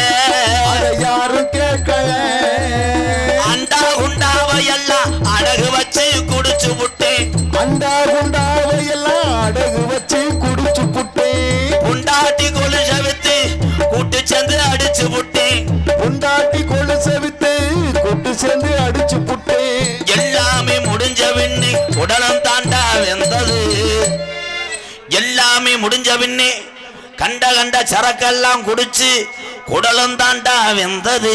அண்டா குண்டாவையெல்லாம் அடகு வச்சு குடிச்சு விட்டேன். அண்டா குண்டாவையெல்லாம் அடகு வச்சு குடிச்சு புட்டேன். பொண்டாட்டி கொலுச வித்து கூட்டு சேர்ந்து அடிச்சு விட்டேன். பொண்டாட்டி கொலுச வித்து கூட்டு சேர்ந்து அடிச்சு புட்டேன். எல்லாமே முடிஞ்ச பின்னே உடலம் தாண்டா வெந்தது. எல்லாமே முடிஞ்ச பின்னே கண்ட கண்ட சரக்கெல்லாம் குடிச்சு குடலும் தாண்டா வெந்தது.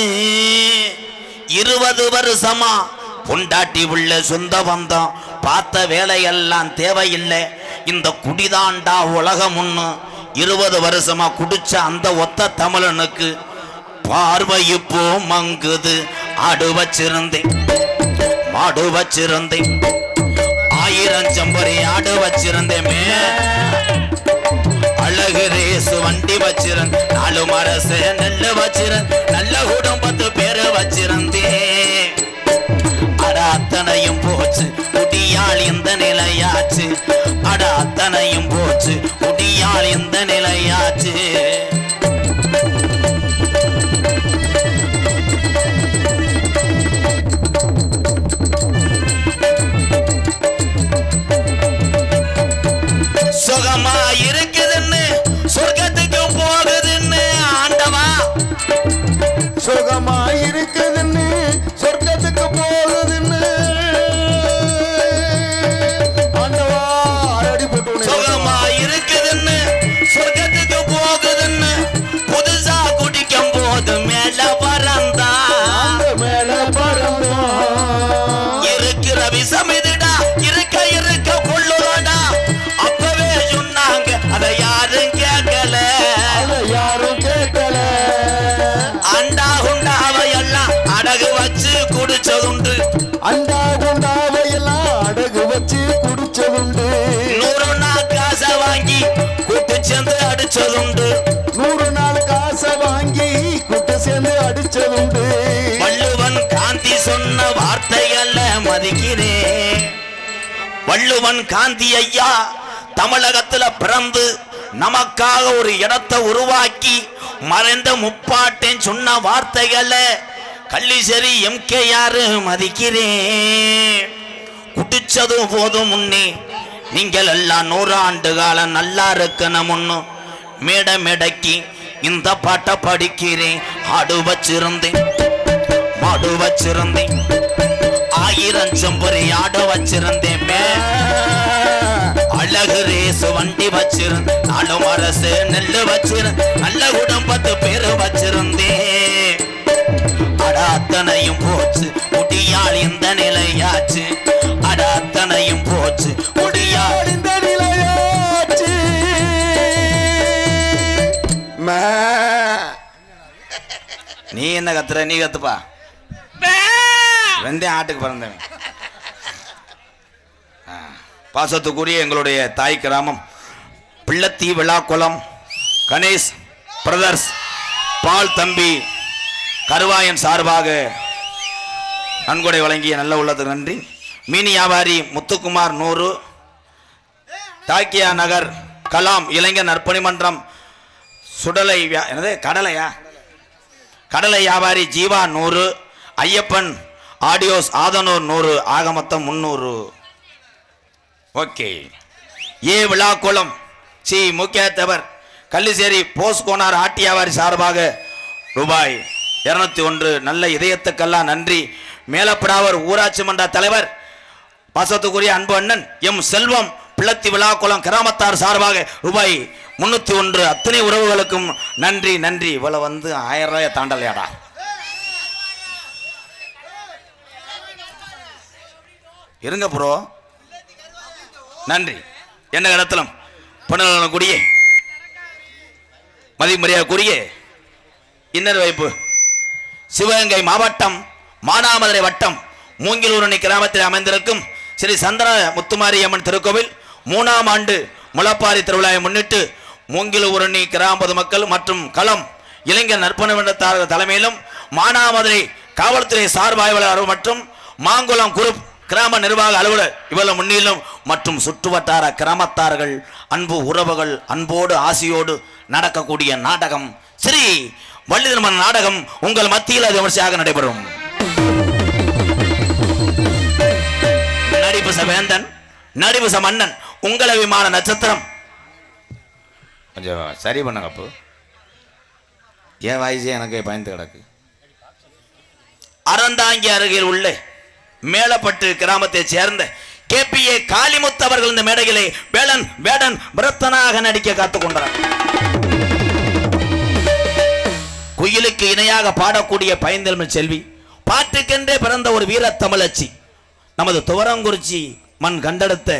20 வருஷமா பொண்டாட்டி உள்ள சொந்த பந்தம் பார்த்த வேலையெல்லாம் தேவையில்லை. இந்த குடிதாண்டா உலகம் ஒண்ணு. 20 வருஷமா குடிச்ச அந்த ஒத்த தமிழனுக்கு பார்வை இப்போ மங்குது. ஆடு வச்சிருந்தேன், மாடு வச்சிருந்தேன், 1000 செம்பரி ஆடு வச்சிருந்தேமே. அழகு ரேசு வண்டி வச்சிருந்தேன். 4 மரசு நெல்லு வச்சிருந்தேன். நல்ல கூடம் 10 பேரை வச்சிருந்தேன். அட அத்தனையும் போச்சு குடியால் இந்த நிலையாச்சு. அட அத்தனையும் போச்சு குடியால் இந்த நிலையாச்சு. சுகமா இருக்குதுன்னு சொர்க்கத்துக்கு போகுதுன்னு ஆண்டவா. சுகமா இருக்குதுன்னு சொர்க்கத்துக்கு போகுதுன்னு ஆண்டவா அடி போட்டு. சுகமா இருக்குதுன்னு சொர்க்கத்துக்கு போகுதுன்னு புதுசா குடிக்கும் போது மேல பறந்தா. மேல பறந்தா இருக்கிற விஷம் இதுடா இருக்க இருக்க கொள்ளுதாடா. அப்பவே சொன்னாங்க அதை யாரும் கேட்கல. யாரும் கேட்கல. அண்டா குண்டாவையெல்லாம் அடகு வச்சு குடிச்சதுண்டு. அண்டா குண்டாவையெல்லாம் அடகு வச்சு குடிச்சதுண்டு. 100 நாள் காசை வாங்கி கூட்டு சேர்ந்து அடிச்சதுண்டு. 100 நாள் காசை வாங்கி கூட்டு சேர்ந்து அடிச்சதுண்டு. வள்ளுவன் காந்தி சொன்ன வார்த்தைகள்ல மதிக்கிறேன். வள்ளுவன் காந்தி ஐயா தமிழகத்துல பிறந்து நமக்காக ஒரு இடத்தை உருவாக்கி மறைந்த முப்பாட்டேன் சொன்ன வார்த்தைகளை கள்ளிசரி எம்கேஆர் மதிக்கிறேன். குடிச்சதும் போதும் முன்னே நீங்கள் எல்லாம் 100 ஆண்டு காலம் நல்லா இருக்கணும் ஒண்ணு மேடை மேடைக்கு இந்த பாட்டை படிக்கிறேன். ஆடு வச்சிருந்தேன் மாடு வச்சிருந்தேன் 1000 செம்பரி ஆடு வச்சிருந்தேன். அழகு ரேசு வண்டி வச்சிருந்தேன். 4 அரசு நெல்லு வச்சிருந்தேன். நல்ல குடும்பத்து பேரு வச்சிருந்தேன். அட அத்தனையும் போச்சு முடியால் இந்த நிலையாச்சு. அட அத்தனையும் போச்சு முடியால் இந்த நிலையாச்சு. நீ என்ன கத்துற? நீ கத்துப்பா. வெந்தே ஆட்டுக்கு பிறந்தவன். பாசத்துக்குரிய எங்களுடைய தாய் கிராமம் பிள்ளத்தி விழாக்குளம் கணேஷ் பிரதர்ஸ் பால் தம்பி கருவாயன் சார்பாக நன்கொடை வழங்கிய நல்ல உள்ளதுக்கு நன்றி. மீனி வியாபாரி முத்துக்குமார் 100, தாக்கியா நகர் கலாம் இளைஞர் நற்பணி மன்றம் சுடலை என்னது கடலை வியாபாரி ஜீவா 100, ஐயப்பன் ஆடியோஸ் ஆதனூர் 100, ஆக மொத்தம் 300. ஓகே. ஏ விழாக்குளம் சி முக்கியத்தவர் கள்ளிசேரி போஸ்கோனார் ஆட்டி வியாபாரி சார்பாக ரூபாய் 201. நல்ல இதயத்துக்கெல்லாம் நன்றி. மேலப்படாவர் ஊராட்சி மன்ற தலைவர் பாசத்துக்குரிய அன்பு அண்ணன் எம் செல்வம் பிள்ளத்தி விழாக்குளம் கிராமத்தார் சார்பாக ரூபாய் 301. அத்தனை உறவுகளுக்கும் நன்றி நன்றி. இவ்வளவு 1000 ரூபாயை தாண்டலையாடா. இருங்க ப்ரோ, நன்றி. என்ன இடத்திலும் பொன்னலக்கூடிய மதிமரியாதைக்குரிய இன்னர் வைப்பு சிவகங்கை மாவட்டம் மானாமதுரை வட்டம் மூங்கிலூரணி கிராமத்தில் அமைந்திருக்கும் ஸ்ரீ சந்திர முத்துமாரியம்மன் திருக்கோவில் 3ஆம் ஆண்டு முளப்பாரி திருவிழாவை முன்னிட்டு மூங்கிலூரணி கிராம பொதுமக்கள் மற்றும் களம் இளைஞர் நற்பணி மன்றத்தார்கள் தலைமையிலும் மானாமதுரை காவல்துறை சார்பாய்வாளர் மற்றும் மாங்குளம் குரூப் கிராம நிர்வாக அலுவலர் இவ்வளவு முன்னிலும் மற்றும் சுற்றுவட்டார கிராமத்தார்கள் அன்பு உறவுகள் அன்போடு ஆசியோடு நடக்கக்கூடிய நாடகம் ஸ்ரீ வள்ளி திருமண நாடகம் உங்கள் மத்தியில் விமர்சையாக நடைபெறும். நடிப்பு வேந்தன் நடிப்பு மன்னன் உங்கள் விமான நட்சத்திரம். கொஞ்சம் சரி பண்ணுங்க. அப்போ என் வயசே எனக்கு பயந்து கிடக்கு. அறந்தாங்கி அருகில் உள்ள மேலப்பட்டு கிராமத்தை சேர்ந்த KPA காளிமுத்து அவர்கள் இந்த மேடையிலே வேடன் பிரத்தனாக நடிக்க காத்துக் கொண்டார். குயிலுக்கு இணையாக பாடக்கூடிய பைந்தெழுமை செல்வி, பாட்டுக்கென்றே பிறந்த ஒரு வீர தமிழச்சி, நமது துவரங்குறிச்சி மண் கண்டெடுத்த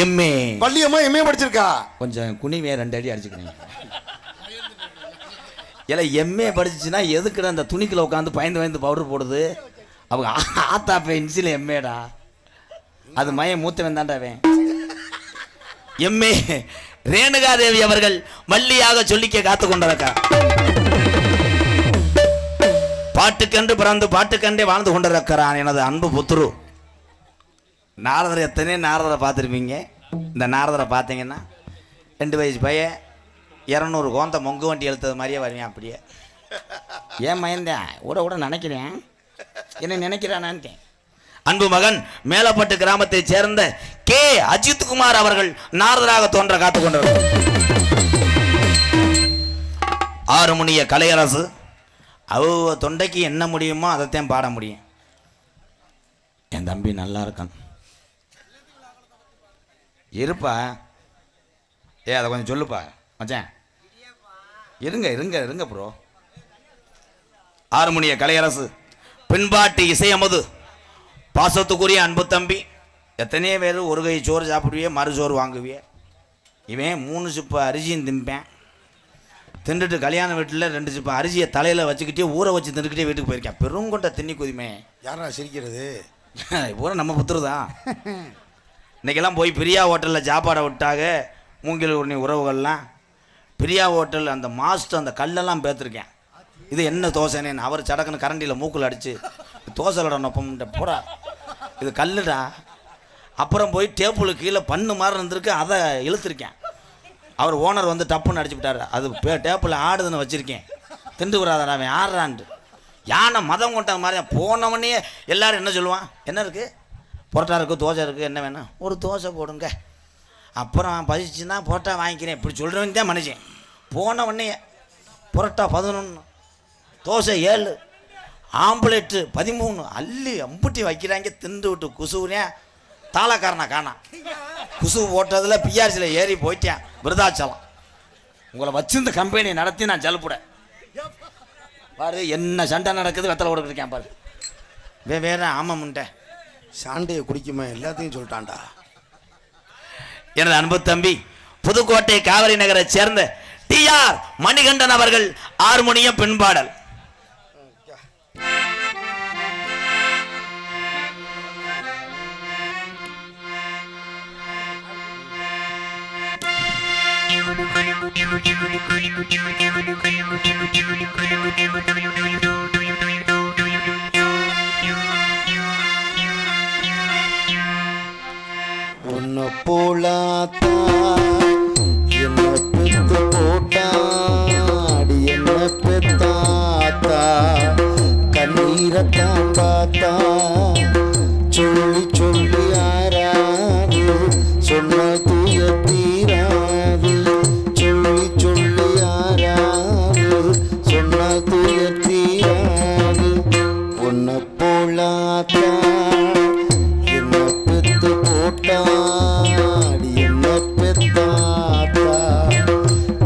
எம்ஏ பள்ளியம்மா எம்ஏ படிச்சிருக்கா. கொஞ்சம் குனிவே 2 அடி அடிச்சுக்கிறேன். இல்லை எம்ஏ படிச்சுன்னா எதுக்குற அந்த துணிக்குள்ள உட்காந்து பயந்து பவுடர் போடுது. அவங்க ஆத்தா பென்சில் எம்ஏடா, அது மய மூத்தவன் தாண்டாவேன். எம்ஏ ரேணுகாதேவி அவர்கள் வள்ளியாக சொல்லிக்க காத்து கொண்டிருக்கா. பாட்டுக்கென்று பிறந்து பாட்டுக்கென்றே வாழ்ந்து கொண்டிருக்கிறான் எனது அன்பு புத்துரு நாரதர். எத்தனை நாரதரை பார்த்துருப்பீங்க. இந்த நாரதரை பார்த்தீங்கன்னா 2 வயசு பையன் 200 கோந்த மொங்கு வண்டி எழுத்தது மாதிரியே வருவேன். அப்படியே ஏன் மயந்தேன் கூட நினைக்கிறேன், என்ன நினைக்கிறானான்ட்டேன். அன்பு மகன் மேலப்பட்டு கிராமத்தை சேர்ந்த கே அஜித் குமார் அவர்கள் நாரதராக தோன்ற காத்துக் கொண்டார். ஆறுமுனிய கலையரசு அவ தொண்டைக்கு என்ன முடியுமோ அதைத்தான் பாட முடியும். என் தம்பி நல்லா இருக்கான் இருப்பா. அதை கொஞ்சம் சொல்லுப்பா மச்சான். இருங்க ப்ரோ. ஆறுமுனிய கலையரசு பின்பாட்டு இசையமது பாசத்துக்குரிய அன்பு தம்பி. எத்தனையோ பேர் ஒரு கை சோறு சாப்பிடுவியே, மறு சோறு வாங்குவியே. இவன் 3 சிப்பு அரிசியும் திம்பேன். தின்றுட்டு கல்யாண வீட்டில் 2 சிப்பு அரிசியை தலையில் வச்சுக்கிட்டே ஊற வச்சு தின்னுக்கிட்டே வீட்டுக்கு போயிருக்கேன். பெருங்கொண்ட தின்னி குதிமே. யாரா சிரிக்கிறது? பூரா நம்ம புத்துரு தான். இன்றைக்கெல்லாம் போய் பிரியா ஹோட்டலில் சாப்பாடை விட்டாக மூங்கிலூரணி உறவுகள்லாம். பிரியா ஹோட்டல் அந்த மாஸ்டர் அந்த கல்லெல்லாம் பேர்த்துருக்கேன். இது என்ன தோசைன்னு அவர் சடக்குன்னு கரண்டியில் மூக்கில் அடித்து தோசைலோட நொப்பம்ட்ட போடா இது கல்லுடா. அப்புறம் போய் டேபிளுக்கு கீழே பண்ணு மாதிரி இருந்திருக்கு, அதை இழுத்துருக்கேன். அவர் ஓனர் வந்து டப்புன்னு அடிச்சு விட்டாரு. அது டேப்பில் ஆடுதுன்னு வச்சுருக்கேன், திண்டு விடாதடா அவன் ஆடுறான்ட்டு. யானை மதம் கொண்ட மாதிரி போனவனே எல்லோரும் என்ன சொல்லுவான், என்ன இருக்குது, புரோட்டா இருக்குது, தோசை இருக்குது, என்ன வேணும், ஒரு தோசை போடுங்க, அப்புறம் பதிச்சுன்னா புரோட்டா வாங்கிக்கிறேன், இப்படி சொல்கிறவங்க தான் மனுஷன். போனவொடனே புரோட்டா 11, தோசை 7, ஆம்புலேட்டு 13 அள்ளி அம்புட்டி வைக்கிறாங்க. திண்டு விட்டு குசுவுனே தாளக்காரனை காணாம். குசு போட்டதில் பிஆர்சியில் ஏறி போயிட்டேன் விருதாச்சலம். உங்களை வச்சு இந்த கம்பெனி நடத்தி நான் ஜலுப்புட பாரு, என்ன சண்டை நடக்குது, வெத்தலை கொடுக்குறேன் பாரு. வேற ஆமாம்ட்டேன், சாண்டையை குடிக்குமா எல்லாத்தையும் சொல்லிட்டான்டா. எனது அன்பு தம்பி புதுக்கோட்டை காவிரி நகரை சேர்ந்த டிஆர் மணிகண்டன் அவர்கள் ஹார்மோனியம் பின்பாடல். உன்னை போலாத்தா என்ன பெத்து போட்டாடி, என்ன பெத்தாத்தா கண்ணீரத்தான் பார்த்தா, சொல்லி சொல்லி ஆறாது சொன்ன தூய தீராது, சொல்லி சொல்லி ஆறாது சொன்ன தூய தீராது. உன்னை போலாத்தா என்ன பெத்து போட்டாடி, என்ன பெத்தாத்தா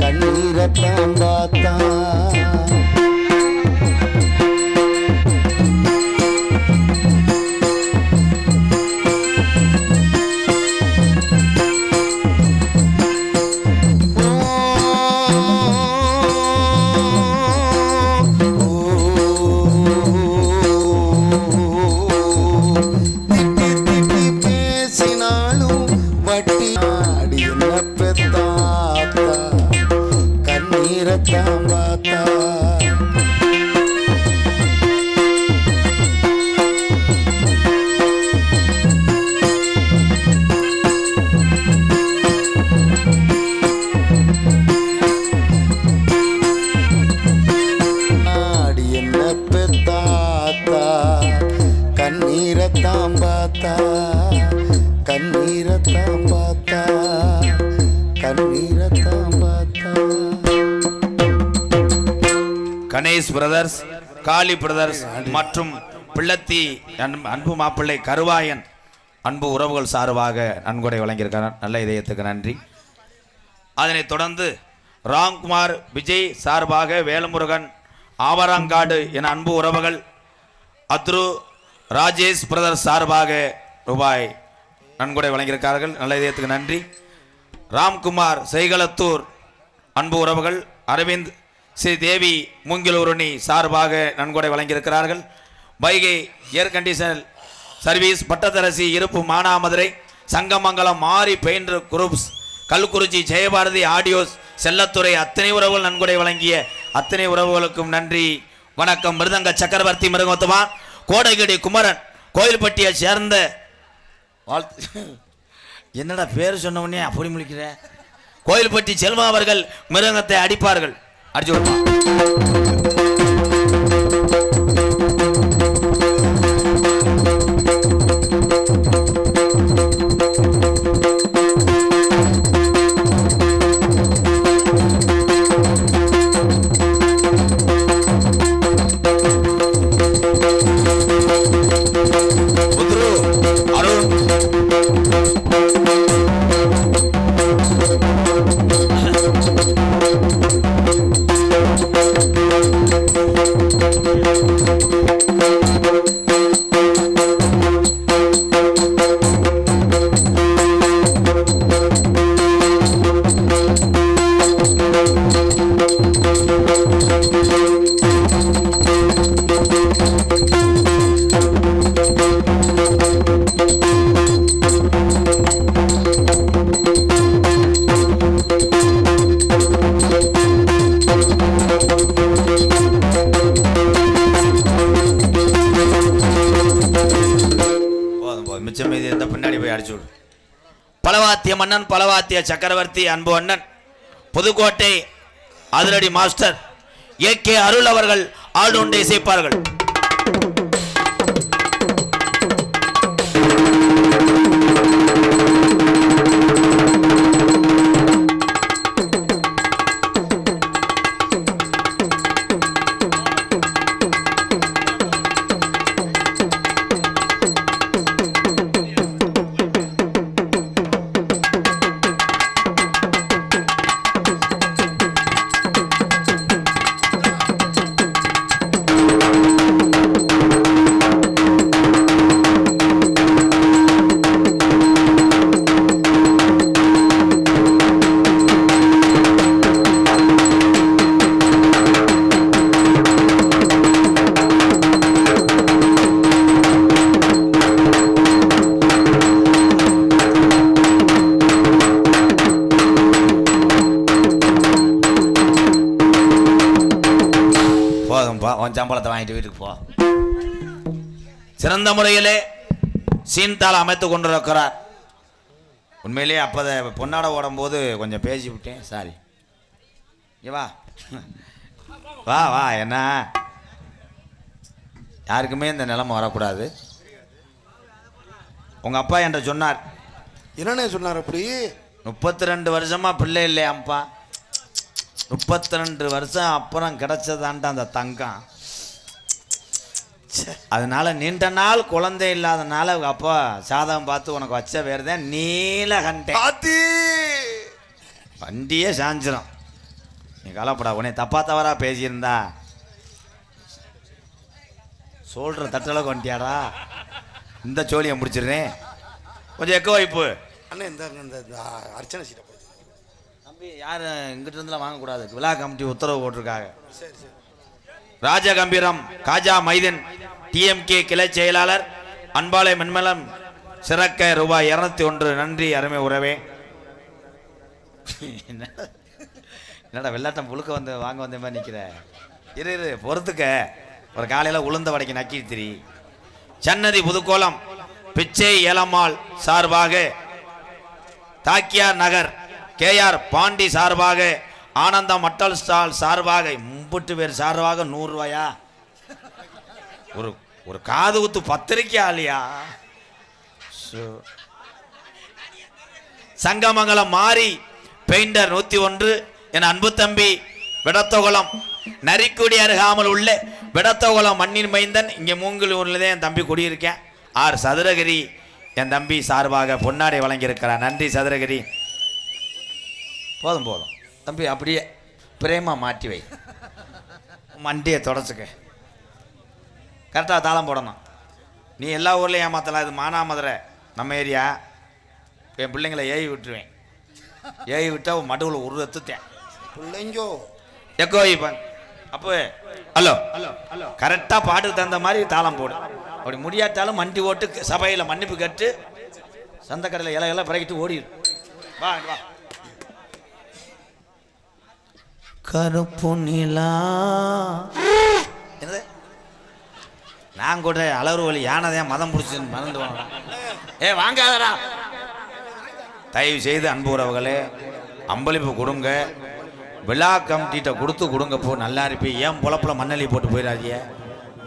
கண்ணீரத்தான் பார்த்தா. கணேஷ் பிரதர்ஸ், காளி பிரதர்ஸ் மற்றும் பிள்ளத்தி அன்பு மாப்பிள்ளை கருவாயன் அன்பு உறவுகள் சார்பாக நன்கொடை வழங்கியிருக்கிறார். நல்ல இதயத்துக்கு நன்றி. அதனைத் தொடர்ந்து ராம்குமார் விஜய் சார்பாக வேலுமுருகன் ஆவராங்காடு என அன்பு உறவுகள், அத்ரு ராஜேஷ் பிரதர்ஸ் சார்பாக ரூபாய் நன்கொடை வழங்கியிருக்கிறார்கள். நல்ல இதயத்துக்கு நன்றி. ராம்குமார் செய்களத்தூர் அன்பு உறவுகள், அரவிந்த் ஸ்ரீ தேவி மூங்கிலூரணி சார்பாக நன்கொடை வழங்கியிருக்கிறார்கள். Vaigai air condition service Pattatharasi இருப்பு Manamadurai Sangamangalam Mari painter groups Kalkurichi Jayabharathi audios Chellathurai அத்தனை உறவுகள் நன்கொடை வழங்கிய அத்தனை உறவுகளுக்கும் நன்றி வணக்கம். மிருதங்க சக்கரவர்த்தி மிருகத்துவான் கோடைகிடி குமரன் கோயில்பட்டியை சேர்ந்த வாழ்த்து. என்னடா பேர் சொன்ன உடனே அப்படி முழிக்கிற? கோயில்பட்டி செல்வா அவர்கள் மிருகத்தை அடிப்பார்கள். அடிச்சு பின்னாடி போய் அடிச்சு விடு. பலவாத்திய மன்னன் பலவாத்திய சக்கரவர்த்தி அன்பு அண்ணன் புதுக்கோட்டை அதிரடி மாஸ்டர் ஏ.கே. அருள் அவர்கள் ஆளுண்டை இசைப்பார்கள். சம்பளத்தை வாங்கிட்டு வீட்டுக்கு போ. சிறந்த முறையிலே சீன்தால் அமைத்து கொண்டிருக்கிறார். உண்மையிலேயே அப்போதை பொன்னாட ஓடும் போது கொஞ்சம் பேசி விட்டேன், சாரி. வா வா வா, என்ன யாருக்குமே இந்த நிலைமை வரக்கூடாது. உங்க அப்பா என்ற சொன்னார். என்னண்ணே சொன்னார்? அப்படி 32 வருஷமா பிள்ளை இல்லையாம்ப்பா. 32 வருஷம் அப்புறம் கிடைச்சதான்ட்டு அந்த தங்கம். அதனால நீண்ட நாள் குழந்தை இல்லாதனால அப்பா சாதகம் பார்த்து உனக்கு வச்ச பேர் தான் நீலகண்டன். வண்டியே சாஞ்சிரும். நீ கவலைப்படா. உன்னை தப்பா தவறா பேசியிருந்தா சொல்ற தட்டளவுக்கு வந்துட்டியாடா. இந்த சோழியை முடிச்சிடுறேன். கொஞ்சம் எக்கோ வைப்பு அண்ணே. இந்த அர்ச்சனை சீட்டை தம்பி யார் இங்கிட்ட இருந்துலாம் வாங்கக்கூடாது. விழா கமிட்டி உத்தரவு போட்டிருக்காங்க. சரி சரி. ராஜ கம்பீரம் காஜா மைதீன் டிஎம்கே கிளை செயலாளர் அன்பாலை மென்மலம் சிறக்க ரூபாய் 201. நன்றி அருமை உறவே. என்னடா வெள்ளாட்டம் புழுக்க வந்து வாங்க வந்த மாதிரி நிற்கிற? இரு பொறுத்துக்க. ஒரு காலையில் உளுந்த வடைக்கு நக்கி திரி. சன்னதி புதுக்கோலம் பிச்சை ஏலம்மாள் சார்பாக, தாக்கியார் நகர் கேஆர் பாண்டி சார்பாக, ஆனந்தம் மட்டல் ஸ்டால் சார்பாக, 30 பேர் சார்பாக 100 ரூபாயா? ஒரு காது குத்து பத்திரிக்கை ஆலியா? சங்கமங்கலம் மாறி பெயிண்டர் 101 என் அன்பு தம்பி விடத்தகுளம் நரிக்குடி அருகாமல் உள்ள விடத்தகுளம் மண்ணின் மைந்தன். இங்கே மூங்கலூர்லதான் என் தம்பி குடியிருக்கேன். ஆர் சதுரகிரி என் தம்பி சார்பாக பொன்னாடை வழங்கியிருக்கிறார். நன்றி சதுரகிரி. போதும் தம்பி, அப்படியே பிரேமா மாற்றி வை. மண்டியை தொடச்சுக்க. கரெக்டாக தாளம் போடணும். நீ எல்லா ஊர்லேயும் ஏமாத்தலாம். இது மானாமதுரை நம்ம ஏரியா. என் பிள்ளைங்களை ஏவி விட்டுருவேன். ஏவி விட்டால் மடுவில் ஒரு எத்துத்தேன் பிள்ளைங்கோ எக்கோ வைப்பேன். அப்போ ஹலோ கரெக்டாக பாட்டுக்கு தகுந்த மாதிரி தாளம் போடு. அப்படி முடியாட்டாலும் மண்டி ஓட்டு சபையில் மன்னிப்பு கேட்டு சந்தக்கடையில் இலையெல்லாம் பிறகிட்டு ஓடிடும். வா வா. கருப்பு நிலா என்னது? நான் கூட அளவு வழி யானதான் மதம் பிடிச்சுன்னு மறந்து வாங்க. வாங்காதடா. தயவு செய்து அன்பு உறவுகளே அம்பளிப்பு கொடுங்க. விழா கமிட்டிகிட்ட கொடுங்க. போ நல்லா இருப்பி. ஏன் பொழப்புல மண்ணலி போட்டு போயிடாதீங்க.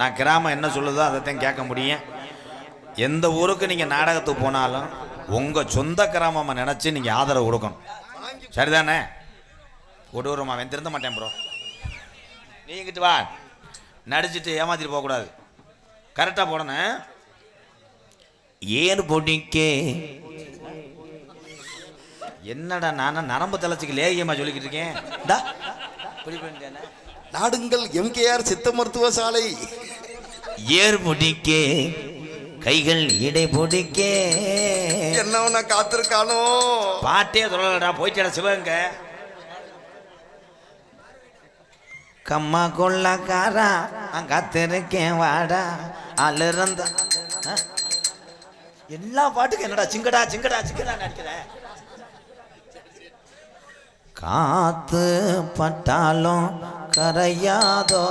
நான் கிராமம் என்ன சொல்லுதோ அதைத்தான் கேட்க முடியும். எந்த ஊருக்கு நீங்கள் நாடகத்துக்கு போனாலும் உங்கள் சொந்த கிராமமாக நினச்சி நீங்கள் ஆதரவு கொடுக்கணும். சரிதானே? கொடூரமா அவன் திருந்த மாட்டேன் ப்ரோ. நீங்கிட்டு வா. நடிச்சுட்டு ஏமாத்திட்டு போகக்கூடாது. கரெக்டாக போடணும். ஏறு பொடிக்கே என்னடா நானும் நரம்பு தலைச்சிக்கு லேகியமா சொல்லிக்கிட்டு இருக்கேன். நாடுங்கள் எம்கேஆர் சித்த மருத்துவ சாலை. ஏறு பொடிக்கே கைகள் இடை பொடிக்கே என்ன காத்திருக்கானோ. பாட்டே சொல்லலடா. போயிட்டா சிவங்க. கம்மா கொள்ளக்காரா காத்திருக்கேன் வாடா அலிருந்த. எல்லா பாட்டுக்கும் என்னடா சிங்கடா சிங்கடா சிங்கடா நடிக்கிற? காத்து பட்டாலும் கரையாதோ.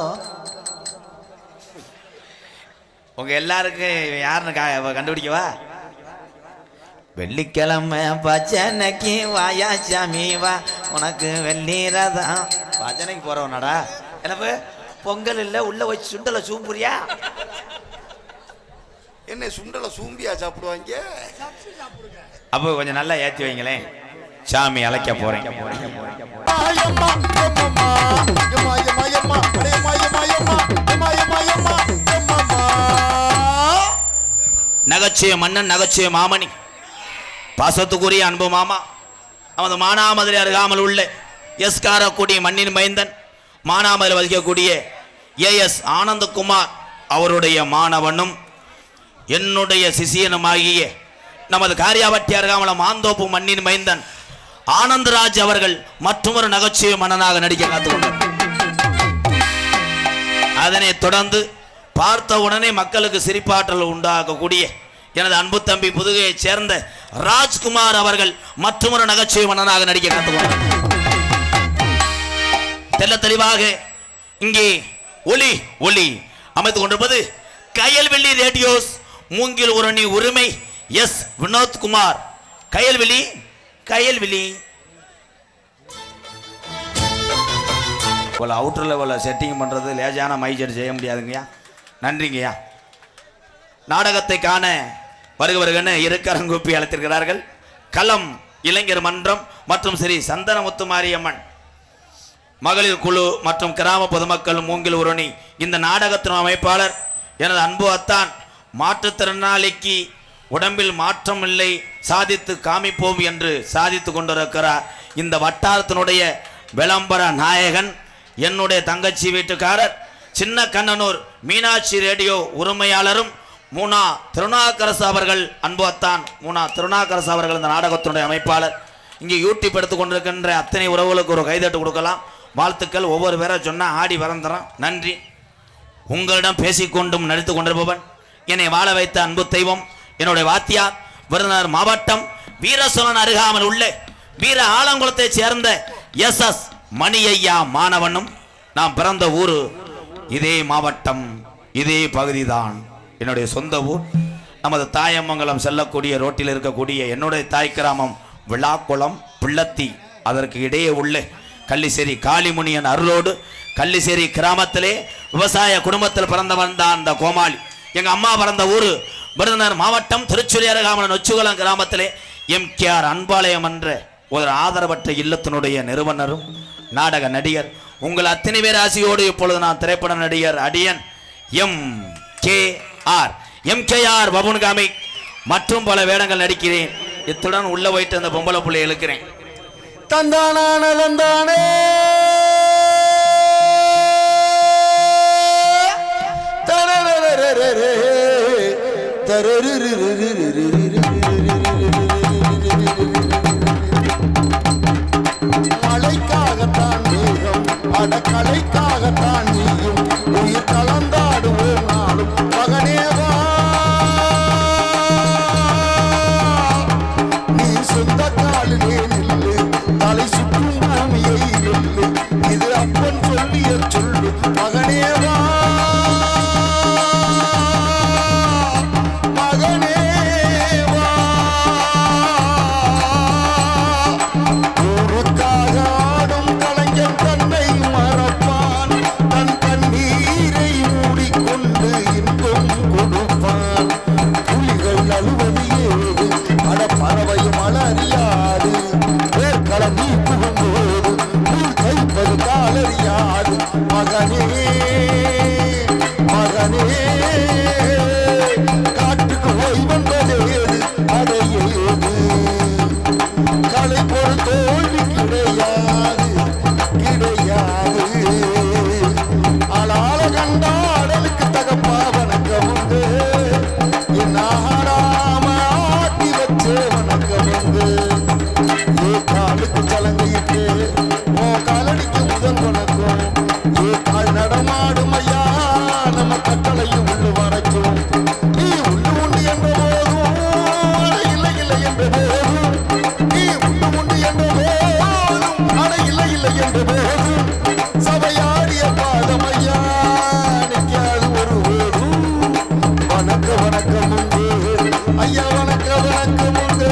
உங்க எல்லாருக்கும் யாருன்னு கண்டுபிடிக்கவா? வெள்ளிக்கிழமை பச்சனைக்கு வாயா சாமி வா, உனக்கு வெள்ளீரதான் பஜனைக்கு போறவனடா. எனக்கு பொங்கல் இல்ல உள்ள வச்சு சுண்டலை சூம்புரியா? என்ன சுண்டலை சூம்பியா சாப்பிடுவாங்க? அப்போ கொஞ்சம் நல்லா ஏத்தி வைங்களேன். சாமி அழைக்க போறேன். நகைச்சுவை மன்னன், நகைச்சுவை மாமணி, பாசத்துக்குரிய அன்பு மாமா, நமது மானாமதுரை அருகாமல் உள்ள எஸ் காரக்குடி மண்ணின் மைந்தன், மானாமதுரை வசிக்கக்கூடிய AS ஆனந்தகுமார் அவருடைய மாணவனும் என்னுடைய சிசியனுமாகிய நமது காரியாவட்டி அருகாமல மாந்தோப்பு மண்ணின் மைந்தன் ஆனந்தராஜ் அவர்கள் மற்றொரு நகைச்சுவை மன்னனாக நடிக்க காத்துக்கொண்டார். அதனைத் தொடர்ந்து பார்த்த உடனே மக்களுக்கு சிரிப்பாற்றல் உண்டாக்கக்கூடிய எனது அன்பு தம்பி புதுகையைச் சேர்ந்த ராஜ்குமார் அவர்கள் மற்றொரு நகைச்சுவை மன்னனாக நடிக்க காத்துக்கொண்டார். தெல்ல தெளிவாக இங்கே ஒளி ஒளி அமைத்துக் கொண்டிருப்பது கயல்வெளி ரேடியோஸ் மூங்கில் உரணி உரிமை எஸ் வினோத்குமார். கயல்வெளி கயல்வெளி போல அவுட்டர் லெவலில் செட்டிங் பண்ணுறது லேஜான மைஜர் செய்ய முடியாதுங்கய்யா. நன்றிங்கய்யா. நாடகத்தை காண வருகன்னு இருக்கரங்குப்பி அழைத்திருக்கிறார்கள் களம் இளைஞர் மன்றம் மற்றும் ஸ்ரீ சந்தன முத்துமாரியம்மன் மகளிர் குழு மற்றும் கிராம பொதுமக்கள் மூங்கில் உரணி. இந்த நாடகத்தின் அமைப்பாளர் எனது அன்பு அத்தான். மாற்றுத்திறனாளிக்கு உடம்பில் மாற்றம் இல்லை, சாதித்து காமிப்போம் என்று சாதித்து கொண்டிருக்கிறார். இந்த வட்டாரத்தினுடைய விளம்பர நாயகன் என்னுடைய தங்கச்சி வீட்டுக்காரர் சின்ன கண்ணனூர் மீனாட்சி ரேடியோ உரிமையாளரும் மூனா திருநாக்கரசு அவர்கள். அன்பு அத்தான் மூனா திருநாக்கரசு அவர்கள் இந்த நாடகத்தினுடைய அமைப்பாளர். இங்கே யூடியூப் எடுத்துக் கொண்டிருக்கின்ற அத்தனை உறவுகளுக்கு ஒரு கைதட்டு கொடுக்கலாம். வாழ்த்துக்கள். ஒவ்வொரு பேரை சொன்னால் ஆடி வரந்துறோம். நன்றி. உங்களிடம் பேசிக்கொண்டும் நடித்து கொண்டிருப்பவன் என்னை வாழ வைத்த அன்பு தெய்வம் என்னுடைய வாத்தியார் விருதுநகர் மாவட்டம் வீரசோழன் அருகாமல் உள்ள வீர ஆலங்குளத்தை சேர்ந்த SS மணியையா மாணவனும். நான் பிறந்த ஊர் இதே மாவட்டம், இதே பகுதிதான் என்னுடைய சொந்த ஊர். நமது தாயமங்கலம் செல்லக்கூடிய ரோட்டில் இருக்கக்கூடிய என்னுடைய தாய் கிராமம் விழாக்குளம் பிள்ளத்தி. அதற்கு இடையே உள்ள கள்ளிசேரி காளிமுனியன் அருளோடு கள்ளிசேரி கிராமத்திலே விவசாய குடும்பத்தில் பிறந்தவன் தான் அந்த கோமாளி. எங்க அம்மா பிறந்த ஊர் விருதுநகர் மாவட்டம் திருச்சுழி அருகாமல் நொச்சுகுளம் கிராமத்திலே MKR அன்பாலயம் என்ற ஒரு ஆதரவற்ற இல்லத்தினுடைய நிறுவனரும் நாடக நடிகர். உங்கள் அத்தனை பேர் ஆசையோடு இப்பொழுது நான் திரைப்பட நடிகர் அடியன் MKR பபுன் காமிக் மற்றும் பல வேடங்கள் நடிக்கிறேன். இத்துடன் உள்ள போயிட்டு அந்த பொம்பளை புள்ளை இழுக்கிறேன். தந்தானான தந்தானே மழைக்காகத்தான் மேகம் அடக்கலைக்காகத்தான் நீயும் உயிர் கலந்தாடுவோம் நாளும் மகனேவா நீ சொந்த காலிலே நில்லு தலை சுற்றும் பூமியை வெல்லு இது அப்பன் சொல்லிய சொல்லு மகனேவா காட்டுக்கு போய் வந்ததேது அடையேது கலை ஒரு தோல்வி கிடையாது கிடையாது ஆளால கண்டாடலுக்கு தகப்பா வணக்கம் உண்டு என்னாடாம ஆட்டி வச்சே வணக்கம் உண்டு ஏ காலுக்கு சலங்கையிட்டு ஓ காலடிக்கு முதல் வணக்கம் ஏ கால் நடமாடும் ஐயா நம்ம கட்டளையும் உள்ளு வரைக்கும் நீ உள்ளு உண்டு என்ற போதும் இல்லை இல்லை என்ற போதும் நீ உள்ளு உண்டு என்ற போதும் அட இல்லை இல்லை என்ற போதும் சபையாடிய பாதம் ஐயா நிற்காது ஒரு போதும் வணக்க வணக்கம் உண்டு ஐயா வணக்க வணக்கம் உண்டு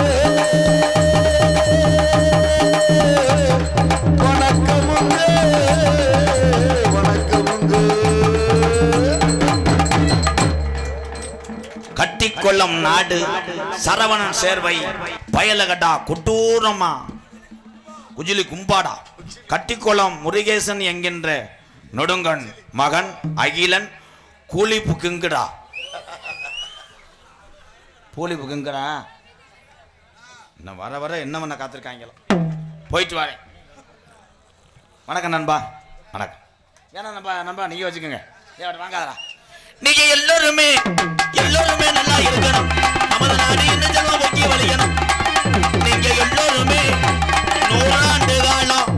கட்டிக்கொள்ளும் நாடு சரவணன் சேர்வை பயலகடா கொட்டூரமா குஜிலி கும்பாடா கட்டிக்கொள்ளும் முருகேசன் என்கின்ற நொடுங்கன் மகன் அகிலன் கூலி புக்குங்கடா கூலி புக்குங்கடா இன்னும் வர வர என்ன பண்ண காத்திருக்காங்களோ போயிட்டு வரேன். வணக்கம் நண்பா. வணக்கம். ஏன்னா நண்பா நீங்க வச்சுக்கோங்க. வாங்காதரா. நீங்க எல்லோருமே நல்லா இருக்கணும். நமது நாடு இந்த ஜென்மம் போக்கி வலிக்கணும். நீங்க எல்லோருமே 100 ஆண்டு காலம்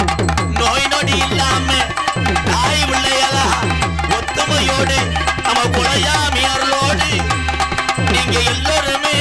நோய் நொடி இல்லாம தாய் பிள்ளைகளா ஒத்துமையோடு நம்ம குலையாமியார்களோடு நீங்க எல்லோருமே